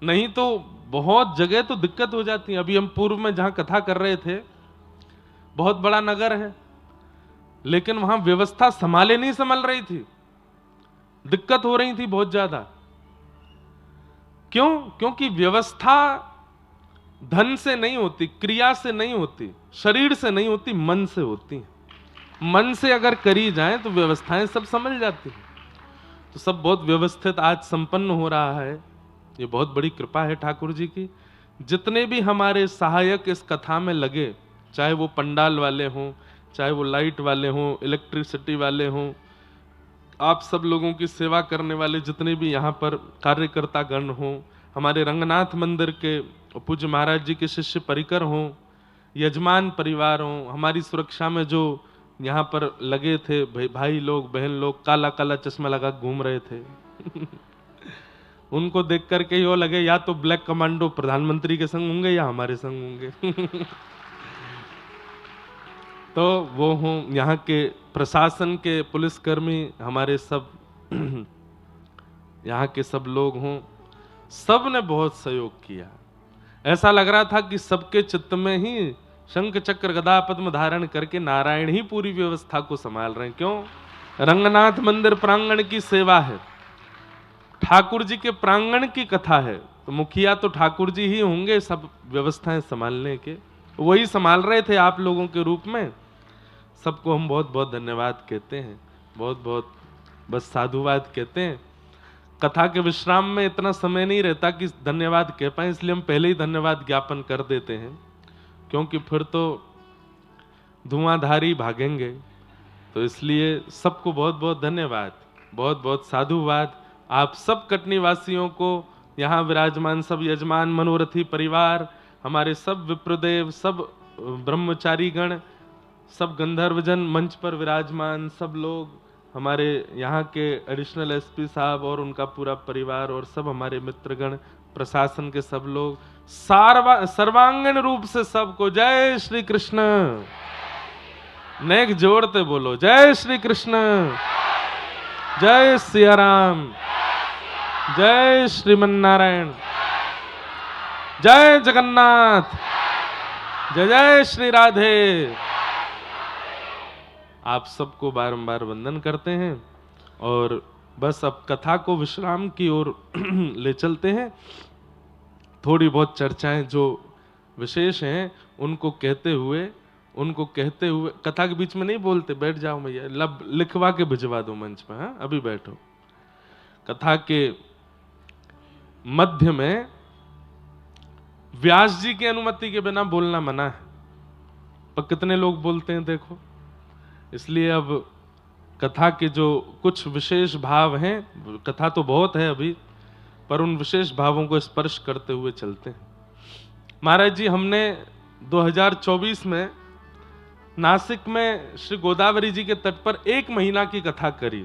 नहीं तो बहुत जगह तो दिक्कत हो जाती है। अभी हम पूर्व में जहां कथा कर रहे थे, बहुत बड़ा नगर है, लेकिन वहां व्यवस्था संभाले नहीं संभल रही थी, दिक्कत हो रही थी बहुत ज्यादा। क्यों? क्योंकि व्यवस्था धन से नहीं होती, क्रिया से नहीं होती, शरीर से नहीं होती, मन से होती है। मन से अगर करी जाए तो व्यवस्थाएं सब संभल जाती हैं। तो सब बहुत व्यवस्थित आज संपन्न हो रहा है। ये बहुत बड़ी कृपा है ठाकुर जी की। जितने भी हमारे सहायक इस कथा में लगे, चाहे वो पंडाल वाले हों, चाहे वो लाइट वाले हों, इलेक्ट्रिसिटी वाले हों, आप सब लोगों की सेवा करने वाले जितने भी यहाँ पर कार्यकर्ता गण हों, हमारे रंगनाथ मंदिर के पूज्य महाराज जी के शिष्य परिकर हों, यजमान परिवार हों, हमारी सुरक्षा में जो यहाँ पर लगे थे भाई लोग बहन लोग, काला काला चश्मा लगा घूम रहे थे उनको देख करके यो लगे या तो ब्लैक कमांडो प्रधानमंत्री के संग होंगे या हमारे संग होंगे तो वो हों, यहाँ के प्रशासन के पुलिसकर्मी, हमारे सब यहाँ के सब लोग हों, सब ने बहुत सहयोग किया। ऐसा लग रहा था कि सबके चित्त में ही शंख चक्र गदा पद्म धारण करके नारायण ही पूरी व्यवस्था को संभाल रहे हैं। क्यों? रंगनाथ मंदिर प्रांगण की सेवा है, ठाकुर जी के प्रांगण की कथा है, तो मुखिया तो ठाकुर जी ही होंगे सब व्यवस्थाएं संभालने के, वही संभाल रहे थे आप लोगों के रूप में। सबको हम बहुत बहुत धन्यवाद कहते हैं, बहुत बहुत बस साधुवाद कहते हैं। कथा के विश्राम में इतना समय नहीं रहता कि धन्यवाद कह पाए, इसलिए हम पहले ही धन्यवाद ज्ञापन कर देते हैं, क्योंकि फिर तो धुआंधारी भागेंगे। तो इसलिए सबको बहुत बहुत धन्यवाद, बहुत बहुत साधुवाद। आप सब कटनी वासियों को, यहाँ विराजमान सब यजमान मनोरथी परिवार, हमारे सब विप्रदेव, सब ब्रह्मचारी गण, सब गंधर्वजन मंच पर विराजमान सब लोग, हमारे यहाँ के एडिशनल एसपी साहब और उनका पूरा परिवार, और सब हमारे मित्रगण, प्रशासन के सब लोग, सर्वांगीण रूप से सबको जय श्री कृष्ण। नेक जोड़ते बोलो जय श्री कृष्ण, जय सिया राम, जय श्रीमन नारायण, जय जगन्नाथ, जय जय श्री राधे। आप सबको बारंबार वंदन करते हैं और बस अब कथा को विश्राम की ओर ले चलते हैं। थोड़ी बहुत चर्चाएं जो विशेष हैं उनको कहते हुए कथा के बीच में नहीं बोलते, बैठ जाओ भैया, लिखवा के भिजवा दो मंच पर। हाँ, अभी बैठो। कथा के मध्य में व्यास जी की अनुमति के बिना बोलना मना है, पर कितने लोग बोलते हैं देखो। इसलिए अब कथा के जो कुछ विशेष भाव हैं, कथा तो बहुत है अभी, पर उन विशेष भावों को स्पर्श करते हुए चलते हैं। महाराज जी, हमने 2024 में नासिक में श्री गोदावरी जी के तट पर 1 महीना की कथा करी,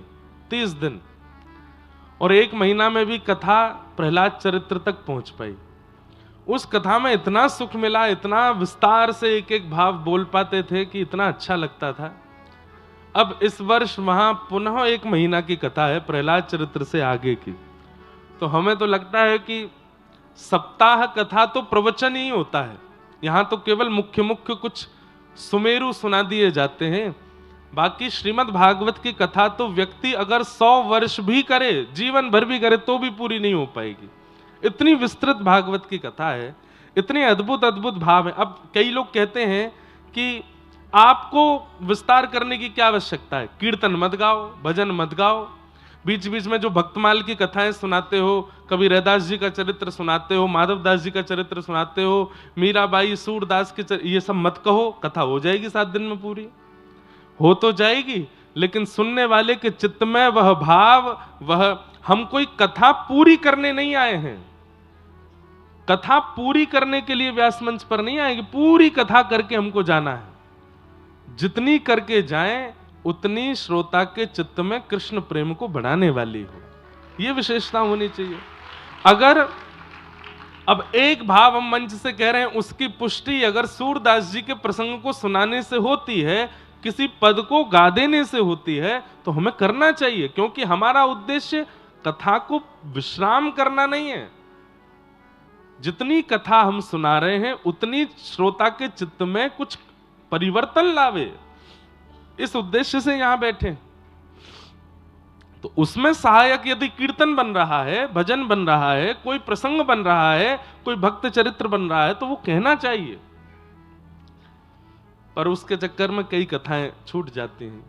30 दिन, और 1 महीना में भी कथा प्रहलाद चरित्र तक पहुंच पाई। उस कथा में इतना सुख मिला, इतना विस्तार से एक एक भाव बोल पाते थे कि इतना अच्छा लगता था। अब इस वर्ष वहां पुनः 1 महीना की कथा है प्रहलाद चरित्र से आगे की, तो हमें तो लगता है कि सप्ताह कथा तो प्रवचन ही होता है, यहां तो केवल मुख्य मुख्य कुछ सुमेरु सुना दिए जाते हैं। बाकी श्रीमद् भागवत की कथा तो व्यक्ति अगर 100 वर्ष भी करे, जीवन भर भी करे, तो भी पूरी नहीं हो पाएगी। इतनी विस्तृत भागवत की कथा है, इतने अद्भुत अद्भुत भाव है। अब कई लोग कहते हैं कि आपको विस्तार करने की क्या आवश्यकता है, कीर्तन मत गाओ, भजन मत गाओ, बीच बीच में जो भक्तमाल की कथाएं सुनाते हो, कभी रैदास जी का चरित्र सुनाते हो, माधवदास जी का चरित्र सुनाते हो, मीराबाई सूरदास के ये सब मत कहो। कथा हो जाएगी 7 दिन में पूरी, हो तो जाएगी, लेकिन सुनने वाले के चित्त में वह भाव, वह हम कोई कथा पूरी करने नहीं आए हैं, कथा पूरी करने के लिए व्यास मंच पर नहीं आएगी, पूरी कथा करके हमको जाना है। जितनी करके जाएं उतनी श्रोता के चित्त में कृष्ण प्रेम को बढ़ाने वाली हो, यह विशेषता होनी चाहिए। अगर अब एक भाव हम मंच से कह रहे हैं, उसकी पुष्टि अगर सूरदास जी के प्रसंग को सुनाने से होती है, किसी पद को गा देने से होती है, तो हमें करना चाहिए, क्योंकि हमारा उद्देश्य कथा को विश्राम करना नहीं है। जितनी कथा हम सुना रहे हैं उतनी श्रोता के चित्त में कुछ परिवर्तन लावे, इस उद्देश्य से यहां बैठे। तो उसमें सहायक यदि कीर्तन बन रहा है, भजन बन रहा है, कोई प्रसंग बन रहा है, कोई भक्त चरित्र बन रहा है, तो वो कहना चाहिए। पर उसके चक्कर में कई कथाएं छूट जाती हैं।